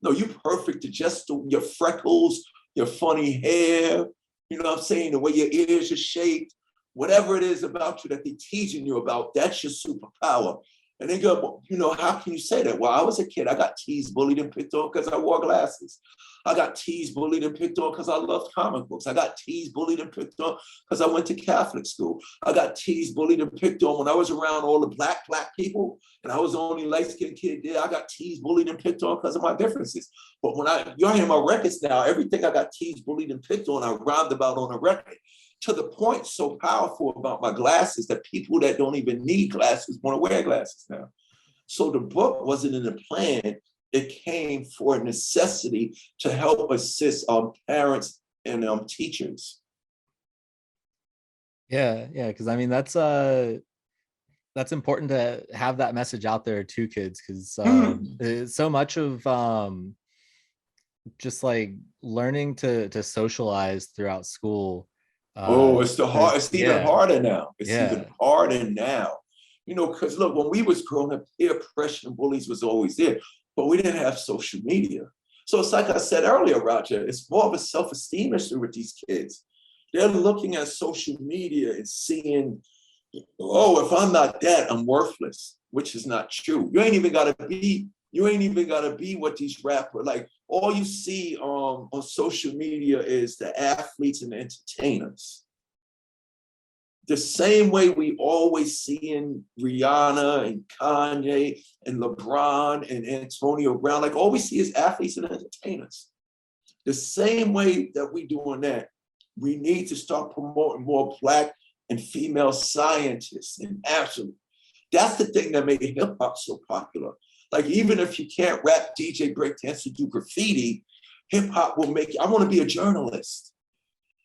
No, you're perfect to just your freckles, your funny hair, you know what I'm saying, the way your ears are shaped. Whatever it is about you that they're teasing you about, that's your superpower. And they go, how can you say that? Well, I was a kid. I got teased, bullied, and picked on because I wore glasses. I got teased, bullied, and picked on because I loved comic books. I got teased, bullied, and picked on because I went to Catholic school. I got teased, bullied, and picked on when I was around all the black people, and I was the only light-skinned kid there. I got teased, bullied, and picked on because of my differences. But when you're hearing my records now, everything I got teased, bullied, and picked on, I rhymed about on a record. To the point so powerful about my glasses that people that don't even need glasses want to wear glasses now. So the book wasn't in the plan. It came for a necessity to help assist parents and teachers. Yeah, because I mean that's important to have that message out there to kids, because so much of just like learning to socialize throughout school. It's even harder now. Even harder now. Because look, when we was growing up, peer pressure and bullies was always there. but we didn't have social media. So it's like I said earlier, Roger, it's more of a self-esteem issue with these kids. They're looking at social media and seeing, oh, if I'm not that, I'm worthless, which is not true. You ain't even gotta be what these rappers, like all you see on social media is the athletes and the entertainers. The same way we always see in Rihanna and Kanye and LeBron and Antonio Brown, like all we see is athletes and entertainers. The same way that we doing that, we need to start promoting more Black and female scientists and absolute. That's the thing that made hip hop so popular. Like even if you can't rap, DJ, breakdance, or do graffiti, hip hop will make you. I want to be a journalist.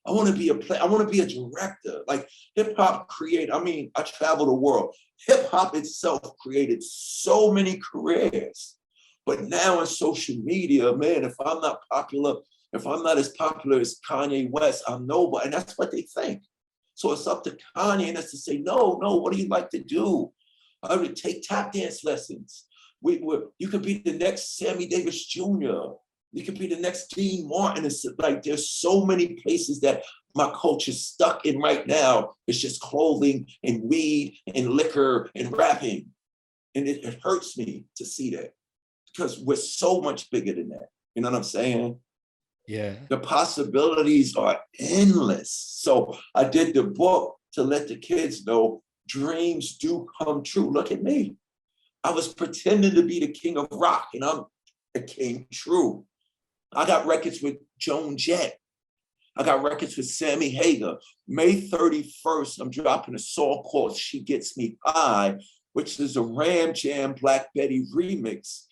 I want to be a director. Like hip hop I travel the world. Hip hop itself created so many careers. But now in social media, man, if I'm not as popular as Kanye West, I'm nobody. And that's what they think. So it's up to Kanye and us to say, no, what do you like to do? I would take tap dance lessons. You could be the next Sammy Davis Jr. You could be the next Dean Martin. It's like there's so many places that my culture's stuck in right now. It's just clothing and weed and liquor and rapping. And it hurts me to see that because we're so much bigger than that. You know what I'm saying? Yeah. The possibilities are endless. So I did the book to let the kids know dreams do come true. Look at me. I was pretending to be the king of rock and it came true. I got records with Joan Jett. I got records with Sammy Hagar. May 31st, I'm dropping a song called She Gets Me High, which is a Ram Jam Black Betty remix.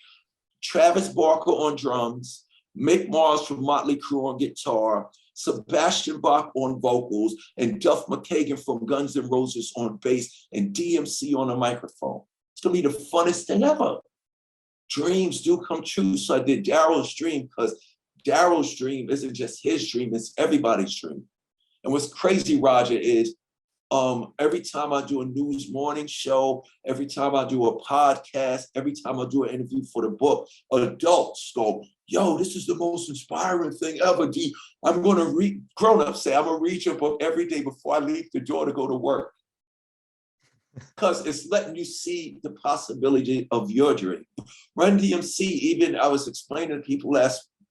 Travis Barker on drums, Mick Mars from Motley Crue on guitar, Sebastian Bach on vocals, and Duff McKagan from Guns N' Roses on bass, and DMC on a microphone. It's gonna be the funnest thing ever. Dreams do come true. So I did Darryl's dream because Darryl's dream isn't just his dream, it's everybody's dream. And what's crazy, Roger, is every time I do a news morning show, every time I do a podcast, every time I do an interview for the book, adults go, yo, this is the most inspiring thing ever, D. I'm gonna read, grown-ups say, I'm gonna read your book every day before I leave the door to go to work. Because it's letting you see the possibility of your dream. Run-DMC, even I was explaining to people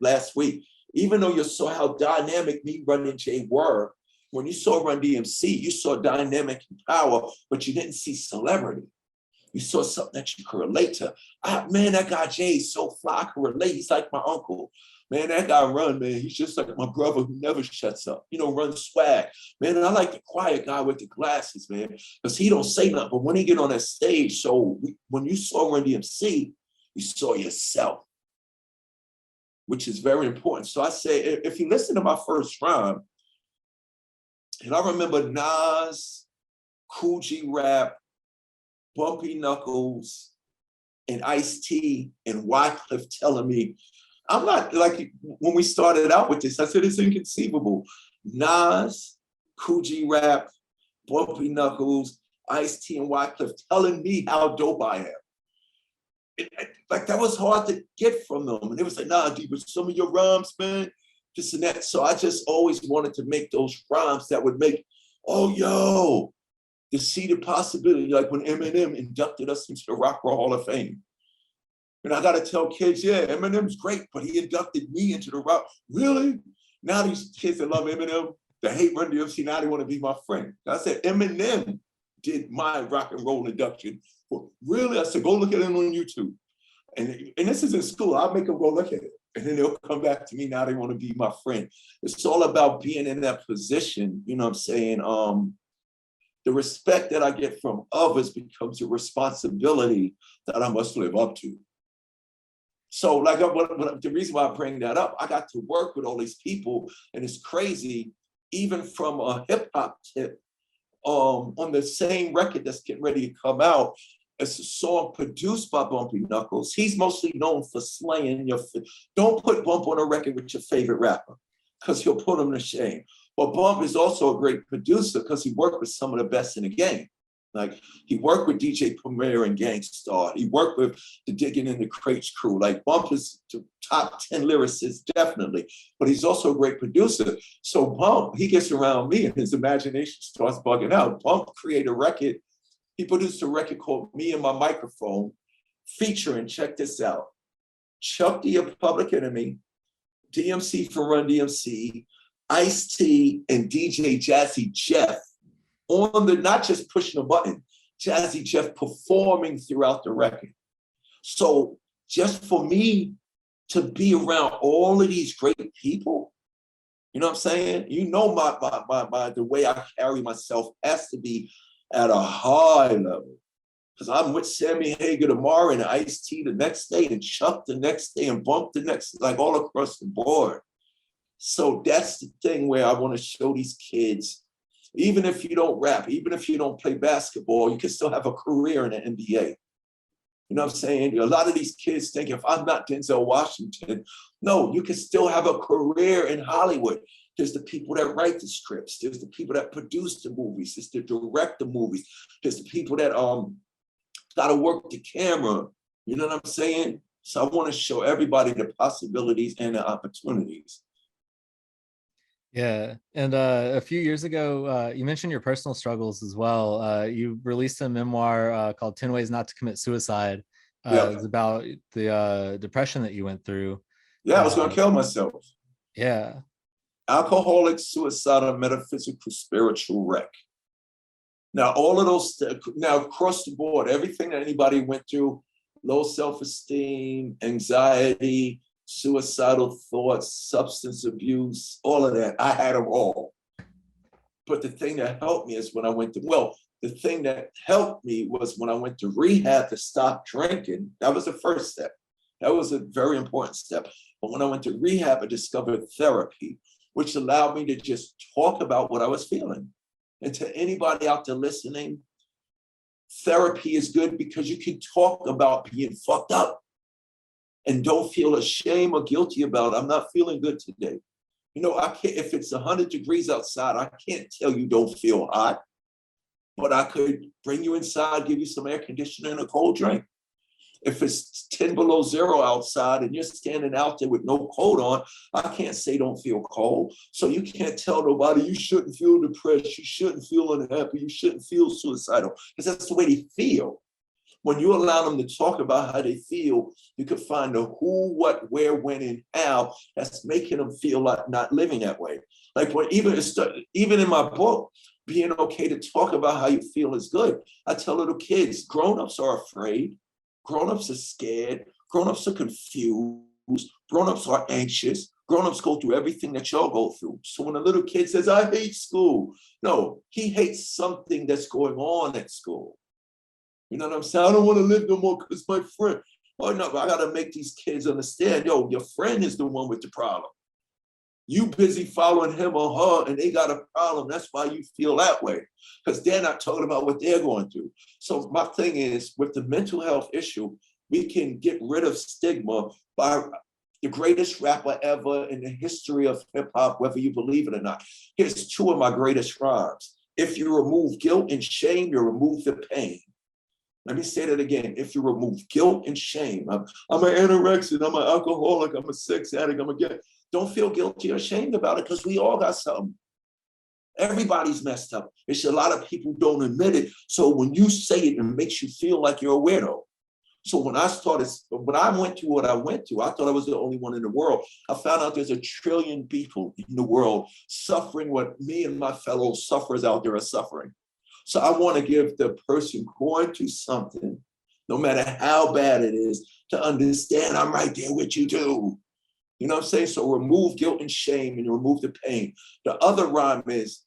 last week, even though you saw how dynamic me, Run and Jay were, when you saw Run-DMC, you saw dynamic and power, but you didn't see celebrity. You saw something that you could relate to. Man, that guy Jay is so fly, I can relate. He's like my uncle. Man, that guy Run, man, he's just like my brother who never shuts up. You know, Run swag. Man, and I like the quiet guy with the glasses, man, because he don't say nothing. But when he get on that stage, when you saw Run-DMC, you saw yourself, which is very important. So I say, if you listen to my first rhyme, and I remember Nas, Cool G Rap, Bumpy Knuckles, and Ice-T and Wycliffe telling me, I'm not like when we started out with this, I said it's inconceivable. Nas, Cool G Rap, Bumpy Knuckles, Ice-T and Wycliffe telling me how dope I am. Like that was hard to get from them. And it was like, nah, D, but some of your rhymes, man, this and that. So I just always wanted to make those rhymes that would make, oh, yo, to see the possibility, like when Eminem inducted us into the Rock and Roll Hall of Fame. And I gotta tell kids, yeah, Eminem's great, but he inducted me into the rock. Really? Now these kids that love Eminem, that hate Run-DMC, now they want to be my friend. I said, Eminem did my rock and roll induction. Well, really? I said, go look at him on YouTube. And this is in school. I'll make them go look at it. And then they'll come back to me. Now they want to be my friend. It's all about being in that position. You know what I'm saying? The respect that I get from others becomes a responsibility that I must live up to. So like the reason why I bring that up, I got to work with all these people, and it's crazy, even from a hip hop tip, on the same record that's getting ready to come out, it's a song produced by Bumpy Knuckles. He's mostly known for slaying don't put Bump on a record with your favorite rapper, because he'll put him to shame. But Bump is also a great producer because he worked with some of the best in the game. Like he worked with DJ Premier and Gangstar. He worked with the Digging in the Crates crew. Like Bump is the top 10 lyricist, definitely. But he's also a great producer. So Bump, he gets around me and his imagination starts bugging out. Bump created a record. He produced a record called Me and My Microphone, featuring, check this out, Chuck D of Public Enemy, DMC from Run-DMC, Ice-T, and DJ Jazzy Jeff on the, not just pushing a button, Jazzy Jeff performing throughout the record. So just for me to be around all of these great people, you know what I'm saying? You know my the way I carry myself has to be at a high level. Because I'm with Sammy Hagar tomorrow and Ice-T the next day and Chuck the next day and Bump the next, like all across the board. So that's the thing where I want to show these kids, even if you don't rap, even if you don't play basketball, you can still have a career in the NBA. You know what I'm saying? A lot of these kids think if I'm not Denzel Washington, no, you can still have a career in Hollywood. There's the people that write the scripts. There's the people that produce the movies. There's the direct the movies. There's the people that got to work the camera. You know what I'm saying? So I want to show everybody the possibilities and the opportunities. Yeah. And a few years ago, you mentioned your personal struggles as well. You released a memoir called 10 Ways Not to Commit Suicide. Yeah. It was about the depression that you went through. Yeah, I was going to kill myself. Yeah. Alcoholic, suicidal, metaphysical, spiritual wreck. Now, all of those, now across the board, everything that anybody went through, low self-esteem, anxiety, suicidal thoughts, substance abuse, all of that, I had them all. But the thing that helped me is when I went to, the thing that helped me was when I went to rehab to stop drinking. That was the first step. That was a very important step. But when I went to rehab, I discovered therapy, which allowed me to just talk about what I was feeling. And to anybody out there listening, therapy is good because you can talk about being fucked up and don't feel ashamed or guilty about it. I'm not feeling good today. You know, I can't, if it's 100 degrees outside, I can't tell you don't feel hot, but I could bring you inside, give you some air conditioning and a cold drink. If it's 10 below zero outside and you're standing out there with no coat on, I can't say don't feel cold. So you can't tell nobody you shouldn't feel depressed, you shouldn't feel unhappy, you shouldn't feel suicidal, because that's the way they feel. When you allow them to talk about how they feel, you can find the who, what, where, when, and how that's making them feel like not living that way. Like when even in my book, being okay to talk about how you feel is good. I tell little kids, grown-ups are afraid. Grown-ups are scared, grown-ups are confused, grown-ups are anxious, grown-ups go through everything that y'all go through. So when a little kid says, I hate school, no, he hates something that's going on at school. You know what I'm saying? I don't want to live no more because my friend, oh no, I gotta make these kids understand, yo, your friend is the one with the problem. You busy following him or her and they got a problem. That's why you feel that way, because they're not talking about what they're going through. So my thing is, with the mental health issue, we can get rid of stigma by the greatest rapper ever in the history of hip hop, whether you believe it or not. Here's two of my greatest rhymes. If you remove guilt and shame, you remove the pain. Let me say that again. If you remove guilt and shame, I'm an anorexic, I'm an alcoholic, I'm a sex addict, I'm a gay. Don't feel guilty or ashamed about it, because we all got something. Everybody's messed up. It's a lot of people don't admit it. So when you say it, it makes you feel like you're a weirdo. So when I went through what I went through, I thought I was the only one in the world. I found out there's 1 trillion people in the world suffering what me and my fellow sufferers out there are suffering. So I want to give the person going through something, no matter how bad it is, to understand I'm right there with you too. You know what I'm saying? So remove guilt and shame and remove the pain. The other rhyme is,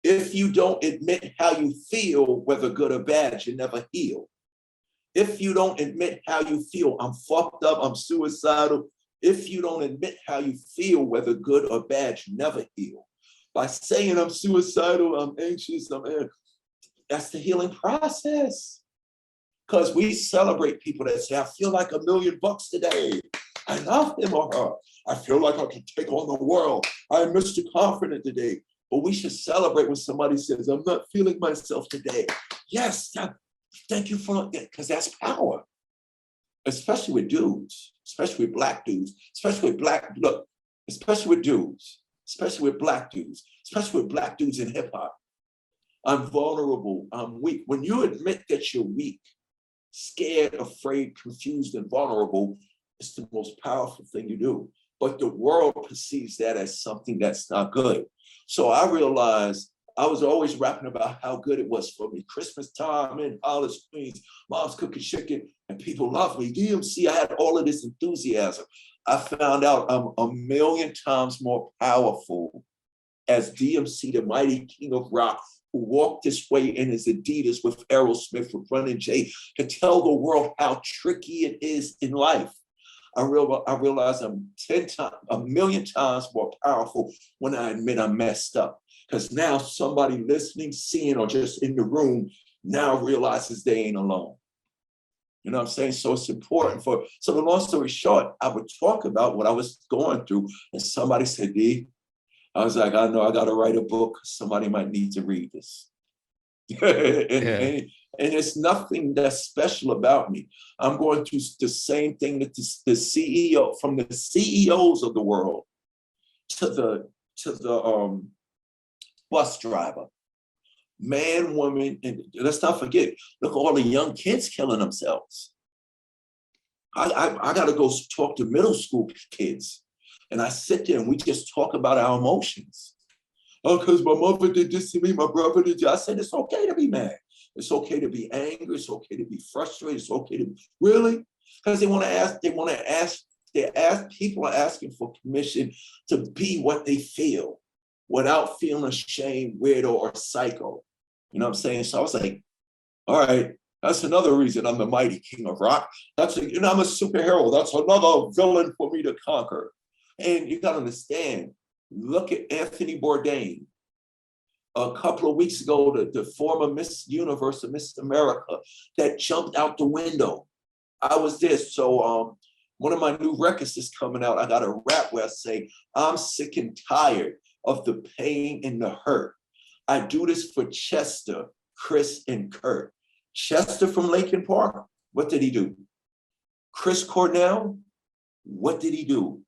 if you don't admit how you feel, whether good or bad, you never heal. If you don't admit how you feel, I'm fucked up, I'm suicidal. If you don't admit how you feel, whether good or bad, you never heal. By saying I'm suicidal, I'm anxious, that's the healing process. Because we celebrate people that say, I feel like $1 million today. I love him or her. I feel like I can take on the world. I'm Mr. Confident today. But we should celebrate when somebody says, I'm not feeling myself today. Yes, thank you for that, because that's power. Especially with dudes, especially with black dudes, especially with especially with dudes, especially with black dudes, especially with black dudes in hip hop. I'm vulnerable, I'm weak. When you admit that you're weak, scared, afraid, confused, and vulnerable, it's the most powerful thing you do. But the world perceives that as something that's not good. So I realized I was always rapping about how good it was for me. Christmas time in Hollis, Queens, mom's cooking chicken, and people love me. DMC, I had all of this enthusiasm. I found out I'm a million times more powerful as DMC, the mighty king of rock, who walked this way in his Adidas with Aerosmith, with Run-DMC, to tell the world how tricky it is in life. I realize I'm a million times more powerful when I admit I'm messed up. Because now somebody listening, seeing, or just in the room now realizes they ain't alone. You know what I'm saying? So it's important so the long story short, I would talk about what I was going through, and somebody said, D, I was like, I know I got to write a book. Somebody might need to read this. And it's nothing that's special about me. I'm going through the same thing that the CEO, from the CEOs of the world to the bus driver, man, woman, and let's not forget, look at all the young kids killing themselves. I got to go talk to middle school kids, and I sit there and we just talk about our emotions. Oh, because my mother did this to me, my brother did this. I said, it's okay to be mad. It's okay to be angry. It's okay to be frustrated. It's okay to really, because people are asking for permission to be what they feel without feeling ashamed, weirdo, or psycho. You know what I'm saying? So I was like, all right, that's another reason I'm the mighty king of rock. I'm a superhero. That's another villain for me to conquer. And you got to understand, look at Anthony Bourdain. A couple of weeks ago, the former Miss Universe and Miss America that jumped out the window. I was there. So one of my new records is coming out. I got a rap where I say, I'm sick and tired of the pain and the hurt. I do this for Chester, Chris, and Kurt. Chester from Lincoln Park, what did he do? Chris Cornell, what did he do?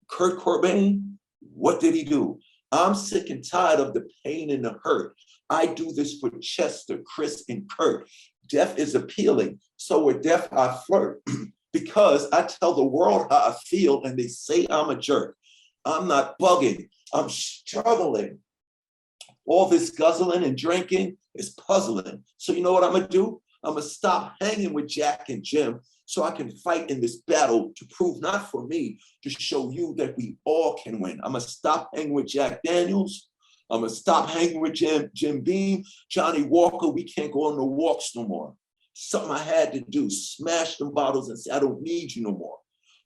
Kurt Cobain, what did he do? I'm sick and tired of the pain and the hurt. I do this for Chester, Chris, and Kurt. Death is appealing. So with death, I flirt because I tell the world how I feel and they say I'm a jerk. I'm not bugging. I'm struggling. All this guzzling and drinking is puzzling. So you know what I'm going to do? I'm going to stop hanging with Jack and Jim so I can fight in this battle to prove, not for me, to show you that we all can win. I'm going to stop hanging with Jack Daniels. I'm going to stop hanging with Jim Beam, Johnny Walker. We can't go on the walks no more. Something I had to do, smash them bottles and say, I don't need you no more.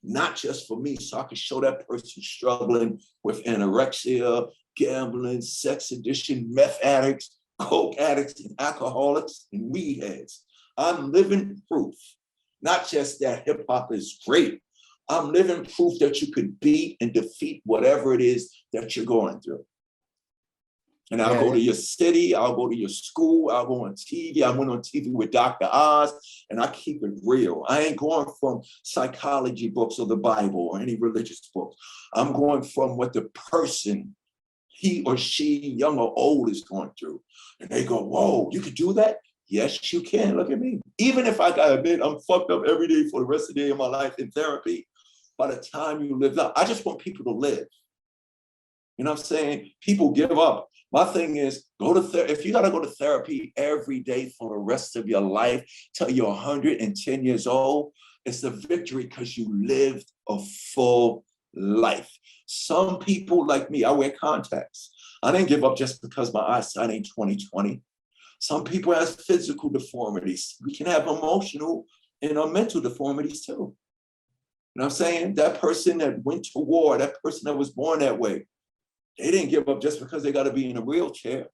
Not just for me, so I can show that person struggling with anorexia, gambling, sex addiction, meth addicts, coke addicts, and alcoholics, and weed heads. I'm living proof. Not just that hip hop is great. I'm living proof that you could beat and defeat whatever it is that you're going through. And I'll go to your city, I'll go to your school, I'll go on TV. I went on TV with Dr. Oz, and I keep it real. I ain't going from psychology books or the Bible or any religious books. I'm going from what the person, he or she, young or old, is going through. And they go, whoa, you could do that? Yes, you can. Look at me. Even if I gotta admit I'm fucked up every day for the rest of the day of my life in therapy, by the time you live up, I just want people to live. You know what I'm saying? People give up. My thing is, if you gotta go to therapy every day for the rest of your life till you're 110 years old, it's a victory because you lived a full life. Some people like me, I wear contacts. I didn't give up just because my eyesight ain't 20/20. Some people have physical deformities. We can have emotional and mental deformities too. You know what I'm saying? That person that went to war, that person that was born that way, they didn't give up just because they got to be in a wheelchair.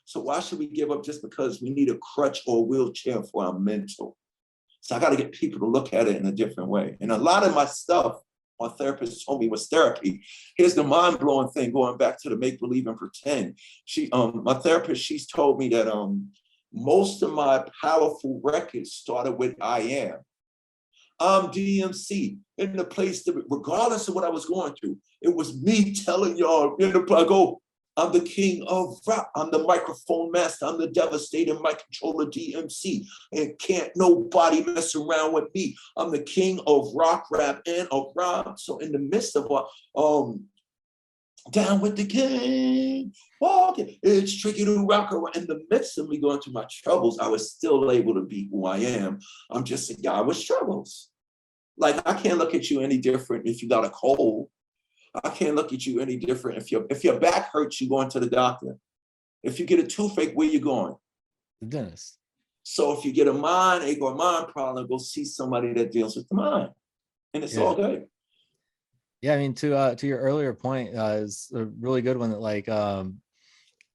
So why should we give up just because we need a crutch or a wheelchair for our mental? So I got to get people to look at it in a different way. And a lot of my stuff my therapist told me was therapy. Here's the mind-blowing thing, going back to the make believe and pretend. My therapist, she's told me that most of my powerful records started with I am. I'm DMC in the place that, regardless of what I was going through, it was me telling y'all in the I go, I'm the king of rap. I'm the microphone master. I'm the devastating mic controller DMC. And can't nobody mess around with me. I'm the king of rock, rap, and of rhyme. So in the midst of down with the king, walking, it's tricky to rock around. In the midst of me going through my troubles, I was still able to be who I am. I'm just a guy with struggles. Like, I can't look at you any different if you got a cold. I can't look at you any different if your back hurts, you going to the doctor. If you get a toothache, where you going? The dentist. So if you get a mind ache or a mind problem, go see somebody that deals with the mind, and it's all good. Yeah, I mean, to your earlier point, is a really good one. That, like,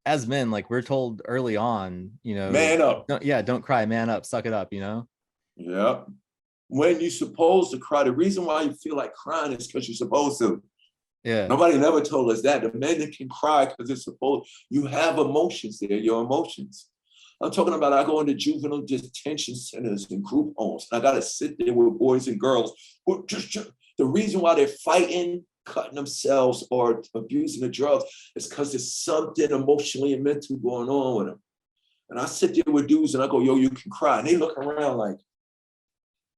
as men, like, we're told early on, you know, man up. Don't cry, man up, suck it up, you know. Yeah. When you're supposed to cry, the reason why you feel like crying is because you're supposed to. Yeah. Nobody never told us that. The men that can cry because it's supposed, you have emotions there, your emotions. I'm talking about, I go into juvenile detention centers and group homes, and I got to sit there with boys and girls who just the reason why they're fighting, cutting themselves, or abusing the drugs is because there's something emotionally and mentally going on with them. And I sit there with dudes and I go, yo, you can cry. And they look around like,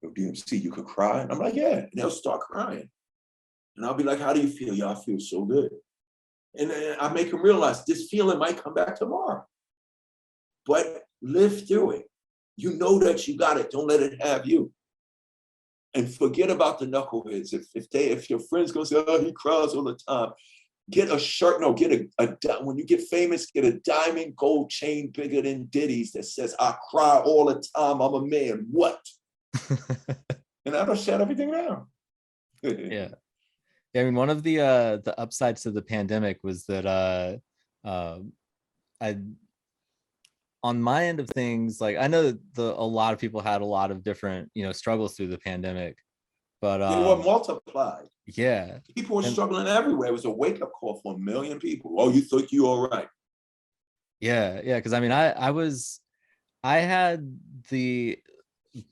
yo, DMC, you could cry? And I'm like, yeah. And they'll start crying. And I'll be like, how do you feel? Yeah, I feel so good. And then I make them realize this feeling might come back tomorrow. But live through it. You know that you got it. Don't let it have you. And forget about the knuckleheads. If your friends gonna say, oh, he cries all the time, get a shirt. No, get when you get famous, get a diamond gold chain bigger than Diddy's that says, I cry all the time. I'm a man. What? And that'll shut everything down. Yeah. I mean, one of the upsides to the pandemic was that on my end of things, like, I know a lot of people had a lot of different, you know, struggles through the pandemic, but they were multiplied. Yeah, people were struggling everywhere. It was a wake-up call for 1 million people. Oh, you think you all right? Yeah, because I mean, I had the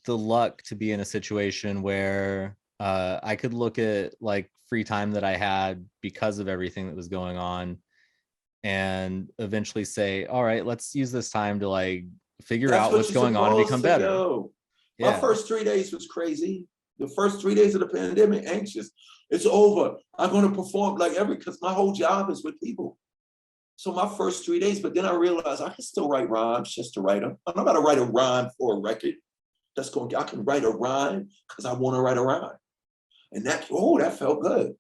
luck to be in a situation where I could look at, like, free time that I had because of everything that was going on, and eventually say, all right, let's use this time to, like, figure out what's going on and become better. Yeah. My first 3 days was crazy. The first 3 days of the pandemic, anxious. It's over. I'm going to perform because my whole job is with people. So my first 3 days, but then I realized I can still write rhymes just to write them. I'm not going to write a rhyme for a record. I can write a rhyme because I want to write a rhyme. And that felt good.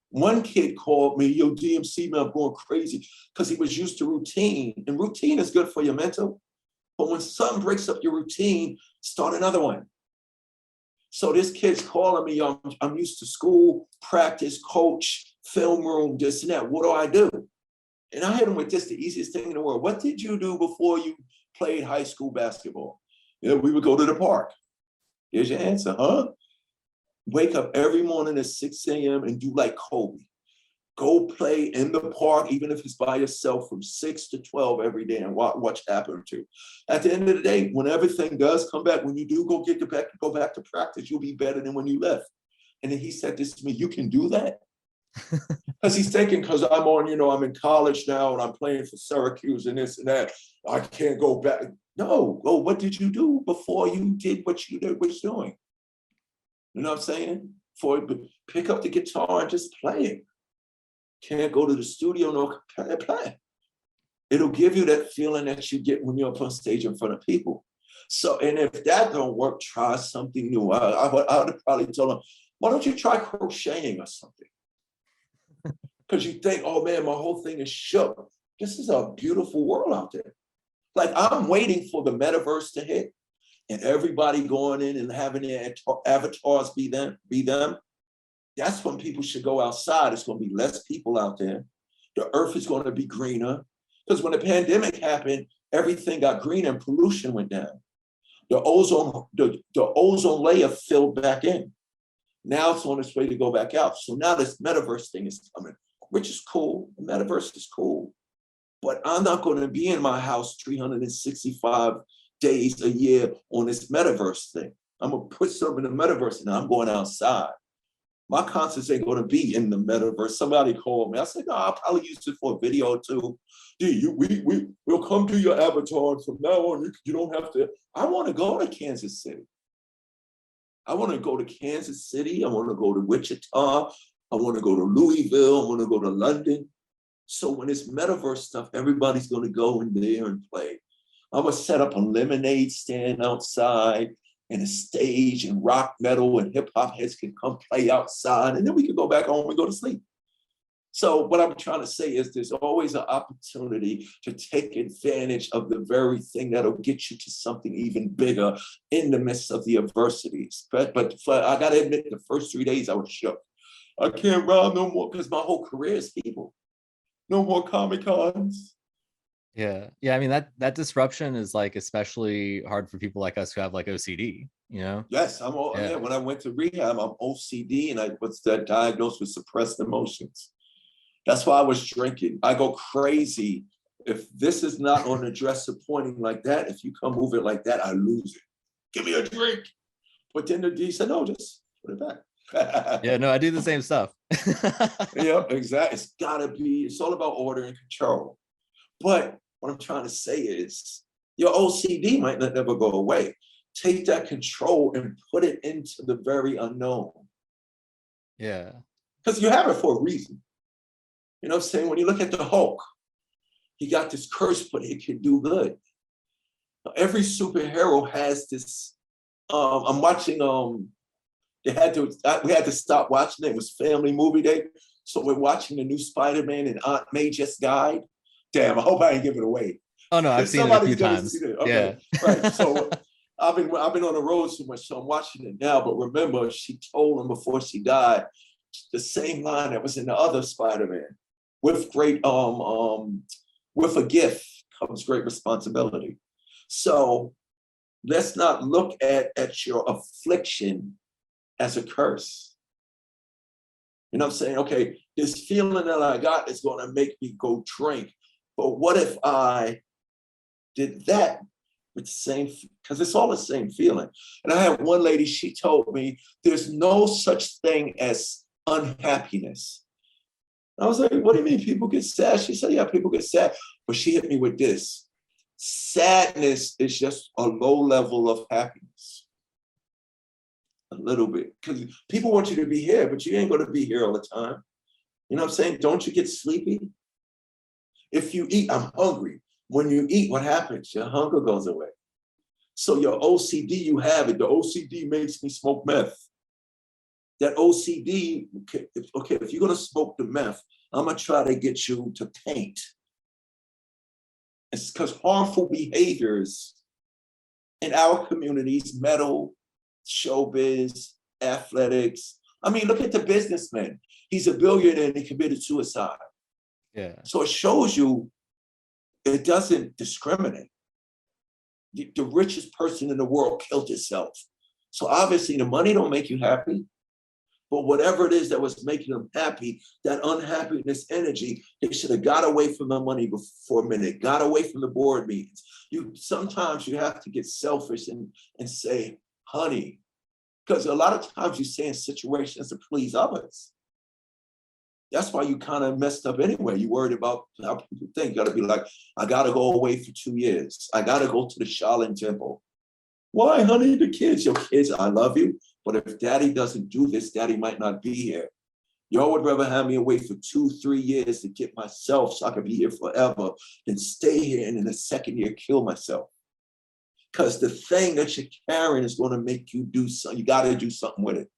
One kid called me, yo, DMC, man, I'm going crazy, because he was used to routine. And routine is good for your mental. But when something breaks up your routine, start another one. So this kid's calling me, yo, I'm used to school, practice, coach, film room, this and that. What do I do? And I hit him with this, the easiest thing in the world. What did you do before you played high school basketball? Yeah, we would go to the park. Here's your answer, huh? Wake up every morning at 6 a.m. and do like Kobe. Go play in the park, even if it's by yourself, from 6 to 12 every day, and watch happen to you. At the end of the day, when everything does come back, when you do go back to practice, you'll be better than when you left. And then he said this to me, you can do that? Because he's thinking, because I'm in college now and I'm playing for Syracuse and this and that, I can't go back. No, what did you do before you did what you was doing? You know what I'm saying? Pick up the guitar and just play it. Can't go to the studio, no, play. It'll give you that feeling that you get when you're up on stage in front of people. So, and if that don't work, try something new. I would probably tell them, why don't you try crocheting or something? Because you think, oh man, my whole thing is shook. This is a beautiful world out there. Like, I'm waiting for the metaverse to hit and everybody going in and having their avatars be them. That's when people should go outside. It's going to be less people out there. The earth is going to be greener. Because when the pandemic happened, everything got green and pollution went down. The ozone layer filled back in. Now it's on its way to go back out. So now this metaverse thing is coming, which is cool. The metaverse is cool. But I'm not going to be in my house 365 days a year on this metaverse thing. I'm going to put something in the metaverse and I'm going outside. My concerts ain't going to be in the metaverse. Somebody called me. I said, no, I'll probably use it for a video too. We'll come to your avatar. And from now on, you don't have to. I want to go to Kansas City. I want to go to Kansas City. I want to go to Wichita. I want to go to Louisville. I want to go to London. So when it's metaverse stuff, everybody's going to go in there and play. I'm going to set up a lemonade stand outside and a stage, and rock, metal, and hip hop heads can come play outside, and then we can go back home and go to sleep. So what I'm trying to say is there's always an opportunity to take advantage of the very thing that'll get you to something even bigger in the midst of the adversities. But I got to admit, the first 3 days I was shook. I can't ride no more because my whole career is people. No more Comic-Cons. Yeah. I mean, that disruption is like especially hard for people like us who have like OCD, you know? Yes, yeah. When I went to rehab, I'm OCD, and I was diagnosed with suppressed emotions. That's why I was drinking. I go crazy. If this is not on the dresser pointing like that, if you come move it like that, I lose it. Give me a drink. But then the D said, no, just put it back. Yeah, no, I do the same stuff. Yeah, exactly. It's all about order and control. But what I'm trying to say is your OCD might not never go away. Take that control and put it into the very unknown. Yeah. Because you have it for a reason. You know what I'm saying? When you look at the Hulk, he got this curse, but it can do good. Every superhero has this. I'm watching. We had to stop watching it. It was family movie day, so we're watching the new Spider-Man, and Aunt May just died. Damn, I hope I ain't give it away. Oh no, I've seen it a few times. Okay. Yeah, right. So I've been on the road so much, so I'm watching it now. But remember, she told him before she died the same line that was in the other Spider-Man. With with a gift comes great responsibility. So let's not look at your affliction as a curse. You know what I'm saying? Okay, this feeling that I got is going to make me go drink. But what if I did that with the same, because it's all the same feeling. And I had one lady, she told me there's no such thing as unhappiness. I was like, what do you mean people get sad? She said, yeah, people get sad. But she hit me with this. Sadness is just a low level of happiness. A little bit. Because people want you to be here, but you ain't going to be here all the time. You know what I'm saying? Don't you get sleepy? If you eat, I'm hungry. When you eat, what happens? Your hunger goes away. So your OCD, you have it. The OCD makes me smoke meth. That OCD, okay, if you're going to smoke the meth, I'm going to try to get you to paint. It's because harmful behaviors in our communities, metal, showbiz, athletics. I mean, look at the businessman. He's a billionaire and he committed suicide. Yeah. So it shows you it doesn't discriminate. The richest person in the world killed himself. So obviously the money don't make you happy. But whatever it is that was making them happy, that unhappiness energy, they should have got away from the money for a minute, got away from the board meetings. Sometimes you have to get selfish and say, honey, because a lot of times you say in situations to please others. That's why you kind of messed up anyway. You worried about how people think. You got to be like, I got to go away for 2 years. I got to go to the Shaolin Temple. Why, honey? The kids, your kids, I love you. But if daddy doesn't do this, daddy might not be here. Y'all would rather have me away for 2-3 years to get myself so I could be here forever than stay here and in the second year kill myself. Because the thing that you're carrying is going to make you do something. You got to do something with it,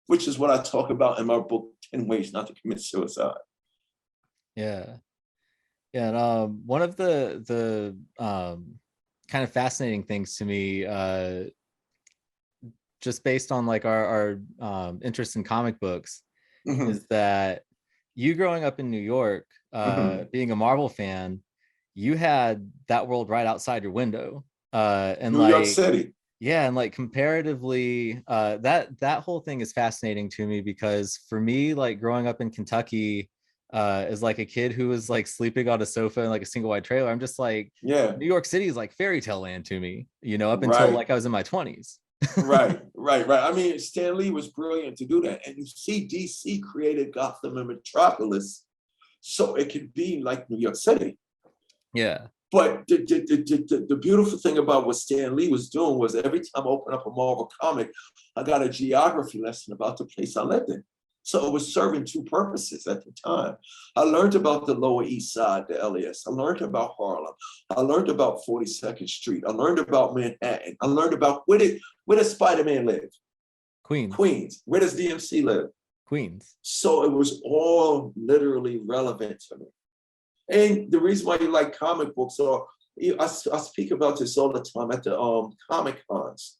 which is what I talk about in my book, 10 Ways Not to Commit Suicide. Yeah. Yeah. And one of the kind of fascinating things to me, just based on like our interest in comic books, Mm-hmm. is that you growing up in New York, being a Marvel fan, you had that world right outside your window. And New York City. Yeah, and like comparatively, that whole thing is fascinating to me because for me, like growing up in Kentucky, as like a kid who was like sleeping on a sofa in like a single wide trailer, I'm just like, Yeah, New York City is like fairy tale land to me, you know, up until right, like I was in my 20s. right. I mean, Stan Lee was brilliant to do that. And you see, DC created Gotham and Metropolis so it could be like New York City. Yeah. But the beautiful thing about what Stan Lee was doing was every time I opened up a Marvel comic, I got a geography lesson about the place I lived in. So it was serving two purposes at the time. I learned about the Lower East Side, the LES. I learned about Harlem. I learned about 42nd Street. I learned about Manhattan. I learned about where does Spider-Man live? Queens. Queens. Where does DMC live? Queens. So it was all literally relevant to me. And the reason why you like comic books, or I speak about this all the time at the Comic Cons.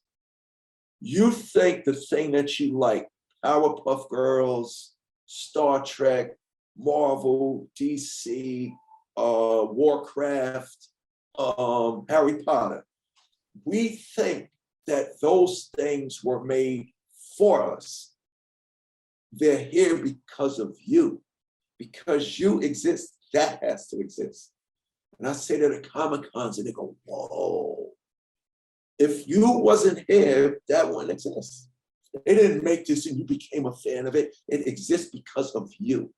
You think the thing that you like, Powerpuff Girls, Star Trek, Marvel, DC, Warcraft, Harry Potter, we think that those things were made for us. They're here because of you, because you exist. That has to exist. And I say that at Comic Cons and they go, whoa. If you wasn't here, that wouldn't exist. They didn't make this and you became a fan of it. It exists because of you.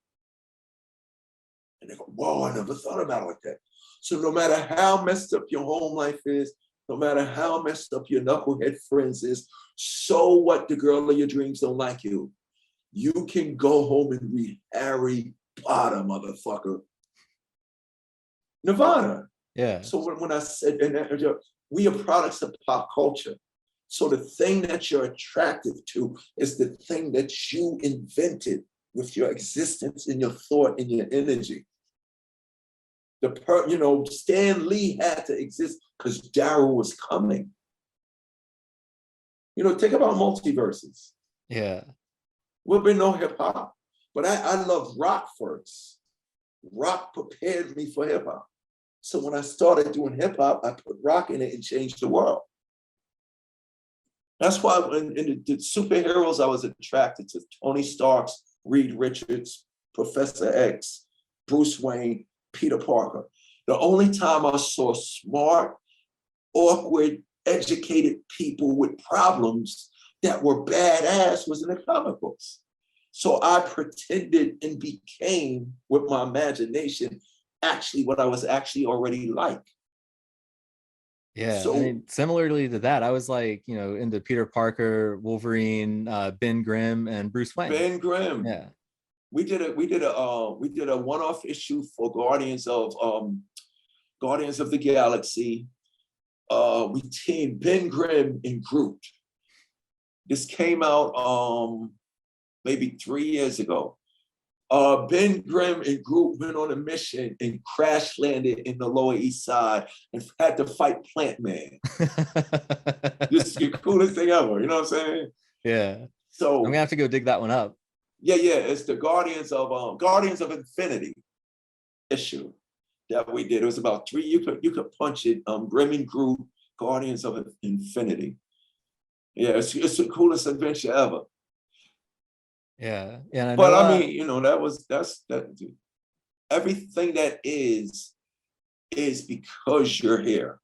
And they go, whoa, I never thought about it like that. So no matter how messed up your home life is, no matter how messed up your knucklehead friends is, so what, the girl of your dreams don't like you. You can go home and read Harry Potter, motherfucker. Nirvana. Yeah. So when I said, we are products of pop culture. So the thing that you're attracted to is the thing that you invented with your existence and your thought and your energy. Stan Lee had to exist because Darryl was coming. Think about multiverses. Yeah. We'll be no hip hop, but I love rock first. Rock prepared me for hip hop. So when I started doing hip hop, I put rock in it and changed the world. That's why in the superheroes, I was attracted to Tony Stark's, Reed Richards, Professor X, Bruce Wayne, Peter Parker. The only time I saw smart, awkward, educated people with problems that were badass was in the comic books. So I pretended and became, with my imagination, actually what I was actually already like. Yeah. So, I mean, similarly to that, I was like, into Peter Parker, Wolverine, Ben Grimm, and Bruce Wayne. Ben Grimm. Yeah. We did a one-off issue for Guardians of the Galaxy. We teamed Ben Grimm and Groot. This came out maybe 3 years ago. Ben Grimm and Groot went on a mission and crash landed in the Lower East Side and had to fight Plant Man. This is the coolest thing ever, you know what I'm saying? Yeah. So I'm gonna have to go dig that one up. Yeah, it's the Guardians of Infinity issue that we did. It was about 3. You could punch it. Grimm and Groot, Guardians of Infinity. Yeah, it's the coolest adventure ever. Yeah, yeah. But I mean, that's everything that is because you're here,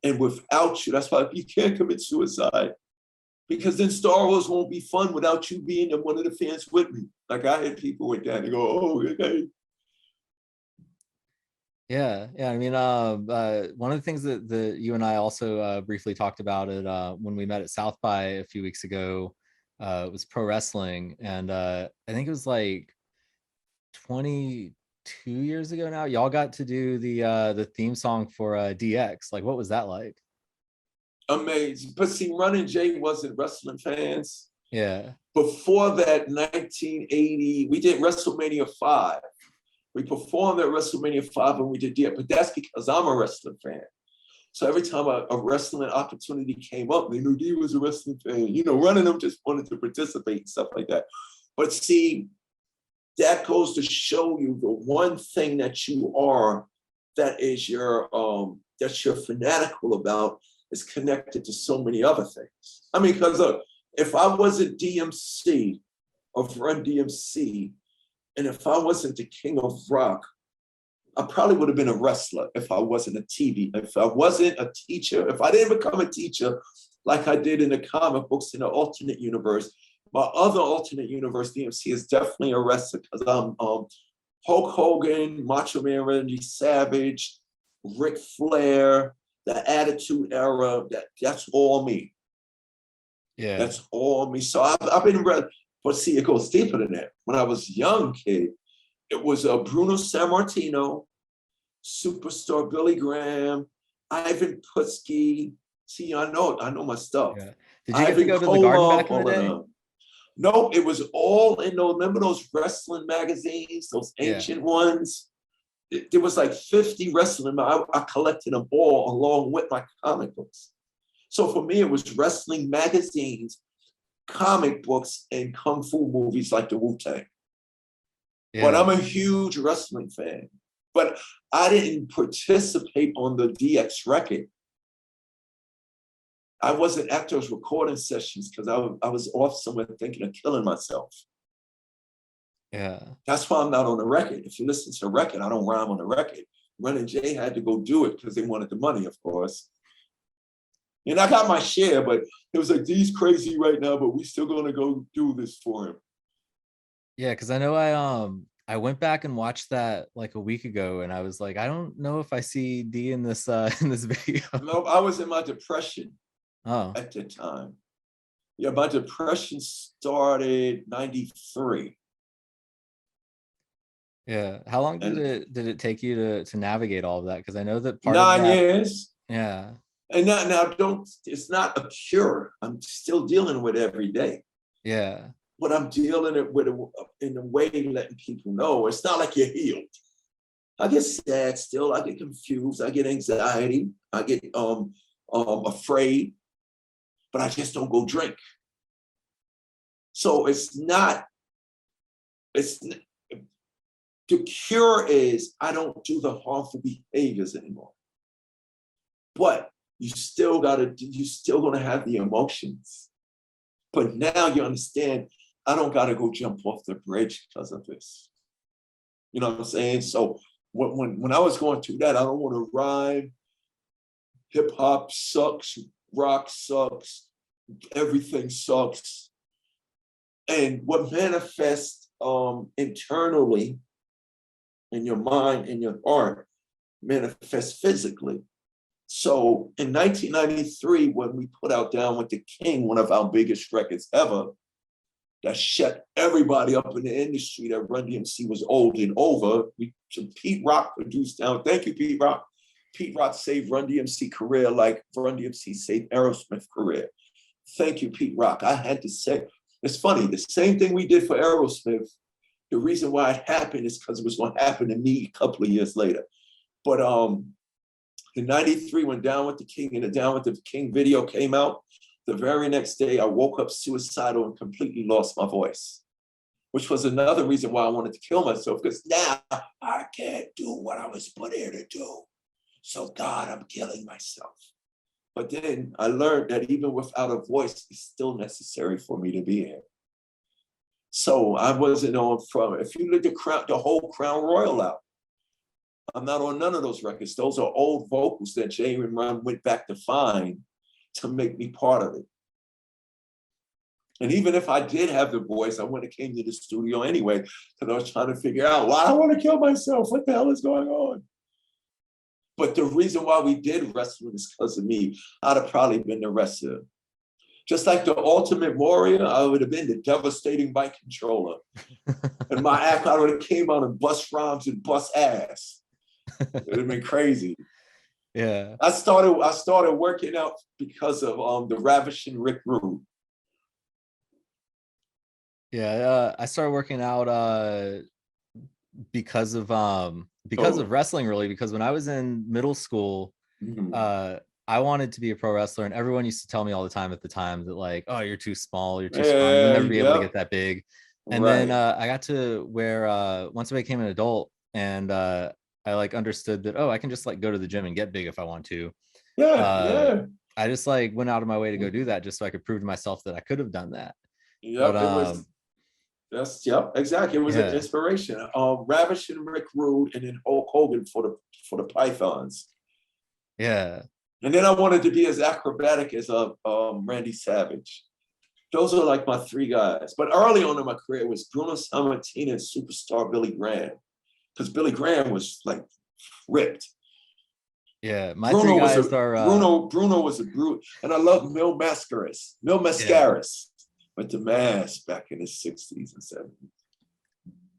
and without you, that's why you can't commit suicide, because then Star Wars won't be fun without you being one of the fans with me. Like I had people with that, they go, "Oh, okay." Yeah. I mean, one of the things that you and I also briefly talked about it when we met at South by a few weeks ago. Was pro wrestling, and I think it was like 22 years ago now. Y'all got to do the theme song for DX. Like, what was that like? Amazing. But see, Run and Jay wasn't wrestling fans. Yeah. Before that, 1980, we did WrestleMania 5. We performed at WrestleMania 5 and we did DX, but that's because I'm a wrestling fan. So every time a wrestling opportunity came up, they knew he was a wrestling fan. Run and them just wanted to participate and stuff like that. But see, that goes to show you the one thing that you are that you're fanatical about is connected to so many other things. I mean, because look, if I wasn't DMC of Run-DMC, and if I wasn't the king of rock, I probably would have been a wrestler if I wasn't if I wasn't a teacher, if I didn't become a teacher like I did in the comic books in the alternate universe. My other alternate universe, DMC, is definitely a wrestler because I'm Hulk Hogan, Macho Man Randy Savage, Ric Flair, the Attitude Era. That's all me. Yeah. That's all me. So I've been read, but see, it goes deeper than that. When I was a young kid, it was Bruno Sammartino, Superstar Billy Graham, Ivan Putski. See, I know my stuff. Yeah. Did you get to go to the Garden back in the day? No, it was all in those. Remember those wrestling magazines, those ancient ones? There was like 50 wrestling. I collected them all along with my comic books. So for me, it was wrestling magazines, comic books, and kung fu movies like the Wu-Tang. Yeah. But I'm a huge wrestling fan. But I didn't participate on the DX record. I wasn't at those recording sessions because I was off somewhere thinking of killing myself. Yeah. That's why I'm not on the record. If you listen to the record, I don't rhyme on the record. Run and Jay had to go do it because they wanted the money, of course. And I got my share, but it was like, he's crazy right now, but we still gonna go do this for him. Yeah, because I know I went back and watched that like a week ago, and I was like, I don't know if I see D in this video. No, I was in my depression at the time. Yeah, my depression started 93. Yeah. How long did it take you to navigate all of that? Because I know that part 9 of that, years. Yeah. And now it's not a cure. I'm still dealing with it every day. Yeah. But I'm dealing it with in a way letting people know it's not like you're healed. I get sad still. I get confused. I get anxiety. I get afraid. But I just don't go drink. So the cure is I don't do the harmful behaviors anymore. But you're still gonna have the emotions. But now you understand I don't gotta go jump off the bridge because of this. You know what I'm saying? So when I was going through that, I don't want to rhyme. Hip hop sucks, rock sucks, everything sucks. And what manifests internally in your mind, in your heart, manifests physically. So in 1993, when we put out Down with the King, one of our biggest records ever, that shut everybody up in the industry that Run-DMC was old and over. Pete Rock produced Down. Thank you, Pete Rock. Pete Rock saved Run-DMC career like Run-DMC saved Aerosmith career. Thank you, Pete Rock. I had to say, it's funny, the same thing we did for Aerosmith, the reason why it happened is because it was going to happen to me a couple of years later. But in 93, when Down with the King and the Down with the King video came out, the very next day, I woke up suicidal and completely lost my voice, which was another reason why I wanted to kill myself, because now I can't do what I was put here to do. So God, I'm killing myself. But then I learned that even without a voice, it's still necessary for me to be here. So I wasn't on from, if you look at the whole Crown Royal out, I'm not on none of those records. Those are old vocals that Jay and Ron went back to find to make me part of it. And even if I did have the voice, I wouldn't have came to the studio anyway, because I was trying to figure out why I want to kill myself. What the hell is going on? But the reason why we did wrestling is because of me. I'd have probably been the wrestler. Just like the Ultimate Warrior, I would have been the devastating bike controller. And my act, I would have came out and bust rhymes and bust ass. It would have been crazy. Yeah. I started working out because of the Ravishing Rick Rude. Yeah, I started working out because of wrestling, really, because when I was in middle school, I wanted to be a pro wrestler, and everyone used to tell me all the time at the time that, like, oh, you're too small, you're too strong, you'll never be able to get that big. And then I got to where once I became an adult and I like understood that, oh, I can just like go to the gym and get big if I want to. I just like went out of my way to go do that just so I could prove to myself that I could have done that. Yep, But it was. Yep, exactly. It was an yeah, inspiration. Ravish and Rick Rude, and then Hulk Hogan for the Pythons. yeah, And then I wanted to be as acrobatic as Randy Savage. Those are like my three guys. But early on in my career, it was Bruno Sammartino and superstar Billy Graham, because Billy Graham was like ripped. yeah. My three guys are Bruno was a brute, and I love Mil Mascaras. Mil Mascaras with the mask back in the 60s and 70s.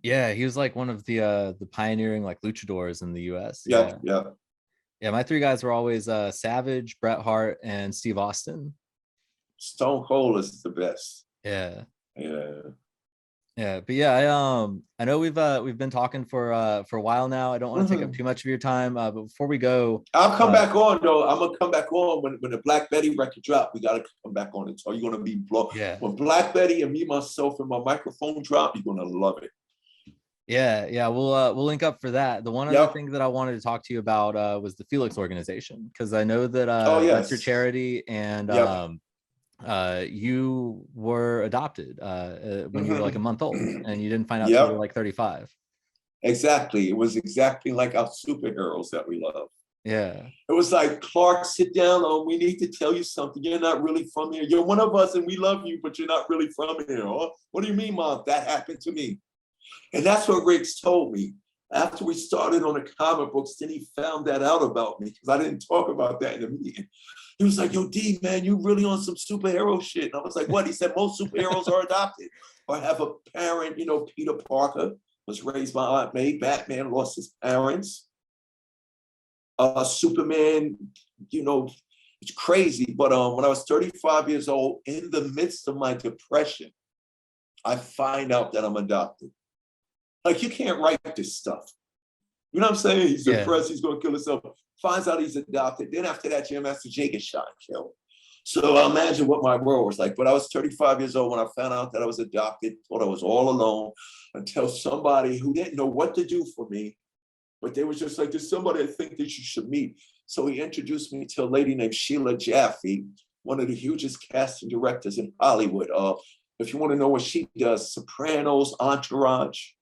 yeah, he was like one of the pioneering like luchadors in the US. Yeah, yeah. Yeah, my three guys were always Savage, Bret Hart, and Steve Austin. Stone Cold is the best. Yeah. Yeah. Yeah, but yeah, I know we've been talking for a while now. I don't want to take up too much of your time, but before we go, I'll come back on though. I'm gonna come back on when the Black Betty record drop. We gotta come back on it. So you're gonna be blown. Yeah. When Black Betty and me, myself, and my microphone drop, you're gonna love it. Yeah, we'll link up for that. The one other thing that I wanted to talk to you about was the Felix organization, because I know that that's your charity, and you were adopted when you were like a month old, and you didn't find out until you were like 35. Exactly. It was exactly like our superheroes that we love. Yeah. It was like, Clark, sit down. We need to tell you something. You're not really from here. You're one of us, and we love you, but you're not really from here. Oh, what do you mean, Mom? That happened to me. And that's what Riggs told me. After we started on the comic books, then he found that out about me, because I didn't talk about that in the meeting. He was like, yo, D, man, you really on some superhero shit. And I was like, what? He said, most superheroes are adopted or have a parent. You know, Peter Parker was raised by Aunt May. Batman lost his parents. Superman, you know, it's crazy. But when I was 35 years old, in the midst of my depression, I find out that I'm adopted. Like, you can't write this stuff. You know what I'm saying? He's depressed, he's gonna kill himself. Finds out he's adopted. Then after that, Jam Master Jay gets shot and killed. So imagine what my world was like. But I was 35 years old when I found out that I was adopted, thought I was all alone, until somebody who didn't know what to do for me, but they was just like, there's somebody I think that you should meet. So he introduced me to a lady named Sheila Jaffe, one of the hugest casting directors in Hollywood. If you want to know what she does, Sopranos, Entourage,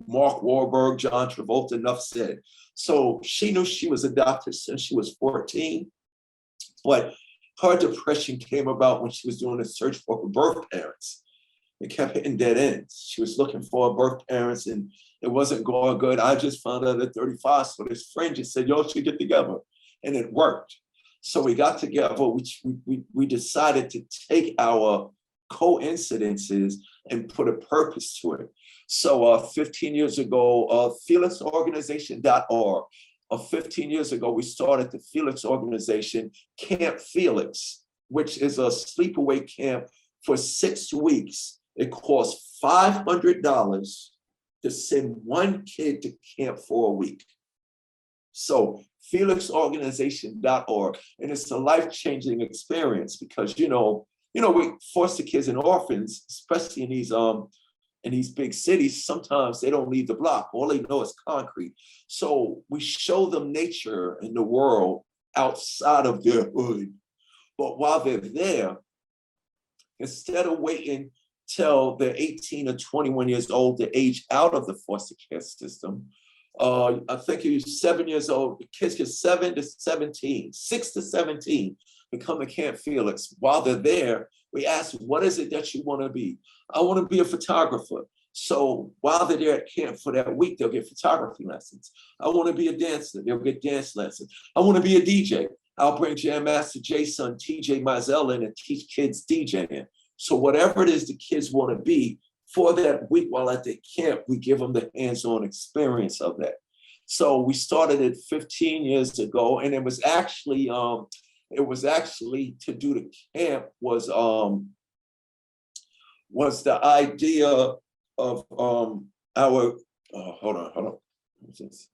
Mark Wahlberg, John Travolta, enough said. So she knew she was adopted since she was 14, but her depression came about when she was doing a search for her birth parents. It kept hitting dead ends. She was looking for her birth parents and it wasn't going good. I just found out at 35, so this friend just said, y'all should get together, and it worked. So we got together, we decided to take our coincidences and put a purpose to it. So 15 years ago, FelixOrganization.org. 15 years ago, we started the Felix organization, Camp Felix, which is a sleepaway camp for 6 weeks. It costs $500 to send one kid to camp for a week. So FelixOrganization.org. And it's a life-changing experience because, you know, we foster kids and orphans, especially in these big cities, sometimes they don't leave the block. All they know is concrete. So we show them nature and the world outside of their hood. But while they're there, instead of waiting till they're 18 or 21 years old to age out of the foster care system, I think he was 7 years old. The kids get 7 to 17, 6 to 17, become a Camp Felix. While they're there, we ask, what is it that you want to be? I want to be a photographer. So while they're there at camp for that week, they'll get photography lessons. I want to be a dancer. They'll get dance lessons. I want to be a DJ. I'll bring Jam Master Jay's son, TJ Mizell, in and teach kids DJing. So whatever it is the kids want to be, for that week while at the camp, we give them the hands-on experience of that. So we started it 15 years ago, and it was actually to do the camp was the idea of our hold on. What's this?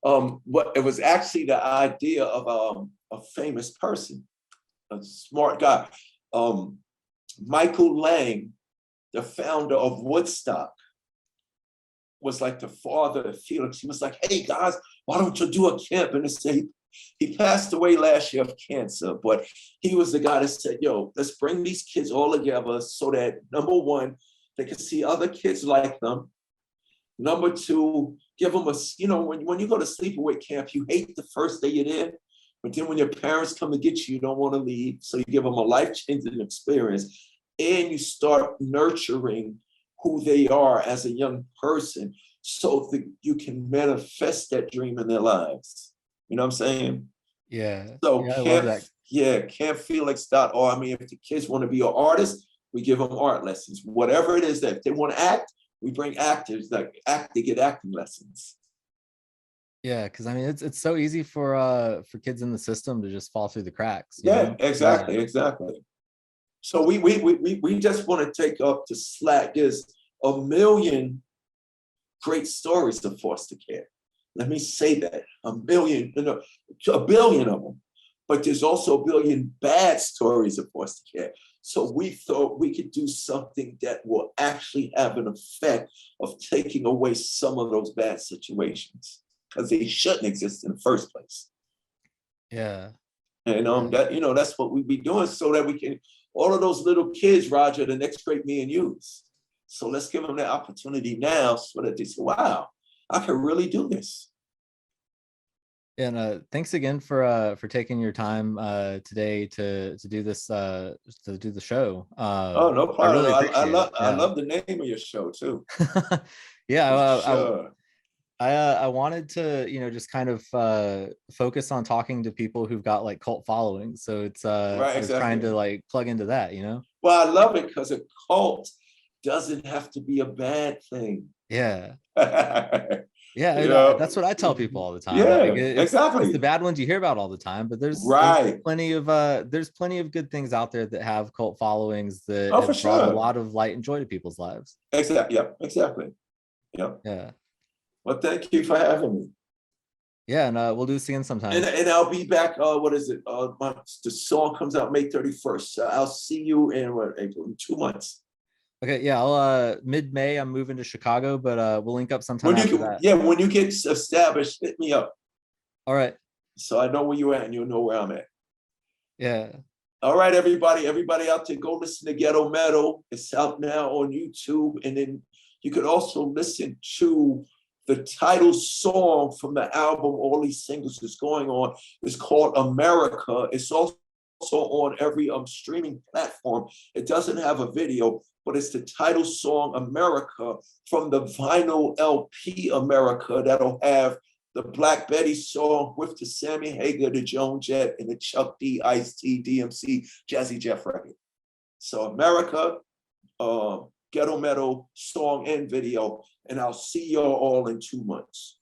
What it was actually the idea of a famous person, a smart guy. Michael Lang, the founder of Woodstock, was like the father of Felix. He was like, hey guys, why don't you do a camp in the state? He passed away last year of cancer, but he was the guy that said, yo, let's bring these kids all together so that, number one, they can see other kids like them. Number two, give them a, when you go to sleepaway camp, you hate the first day you're there, but then when your parents come to get you, you don't want to leave. So you give them a life-changing experience, and you start nurturing who they are as a young person so that you can manifest that dream in their lives. You know what I'm saying? Yeah. So I love that. CampFelix.org. I mean, if the kids want to be an artist, we give them art lessons. Whatever it is that if they want to act, we bring actors that act, they get acting lessons. Yeah, because I mean it's so easy for kids in the system to just fall through the cracks. Yeah, exactly. So we just want to take up the slack. There's a million great stories of foster care. Let me say that. A billion of them. But there's also a billion bad stories of foster care. So we thought we could do something that will actually have an effect of taking away some of those bad situations, because they shouldn't exist in the first place. Yeah. And that's what we be doing so that we can, all of those little kids, Roger, the next great me and yous. So let's give them that opportunity now so that they say, wow, I can really do this. And thanks again for taking your time today to do this to do the show. Oh, no problem. I really appreciate I love the name of your show too. Yeah, sure. I wanted to just kind of focus on talking to people who've got like cult followings. So it's Right, I was trying to like plug into that, Well, I love it because a cult doesn't have to be a bad thing. Yeah. Yeah, that's what I tell people all the time. Yeah, like, exactly. It's the bad ones you hear about all the time, but there's plenty of good things out there that have cult followings that have brought a lot of light and joy to people's lives. Exactly. Yeah, exactly. Yeah. Yeah. Well, thank you for having me. Yeah, and we'll do this again sometime. And I'll be back. What is it? The song comes out May 31st. So I'll see you in April, in 2 months. Okay, yeah, I'll mid-May I'm moving to Chicago, but we'll link up sometime after that. Yeah, when you get established, hit me up. All right. So I know where you're at and you'll know where I'm at. Yeah. All right, everybody out there, go listen to Ghetto Metal. It's out now on YouTube. And then you could also listen to the title song from the album All These Singles Is Going On. It's called America. It's also on every streaming platform. It doesn't have a video, but it's the title song America from the vinyl LP America that'll have the Black Betty song with the Sammy Hagar, the Joan Jett, and the Chuck D, Ice-T, DMC, Jazzy Jeff record. So America, Ghetto Metal song and video, and I'll see y'all all in 2 months.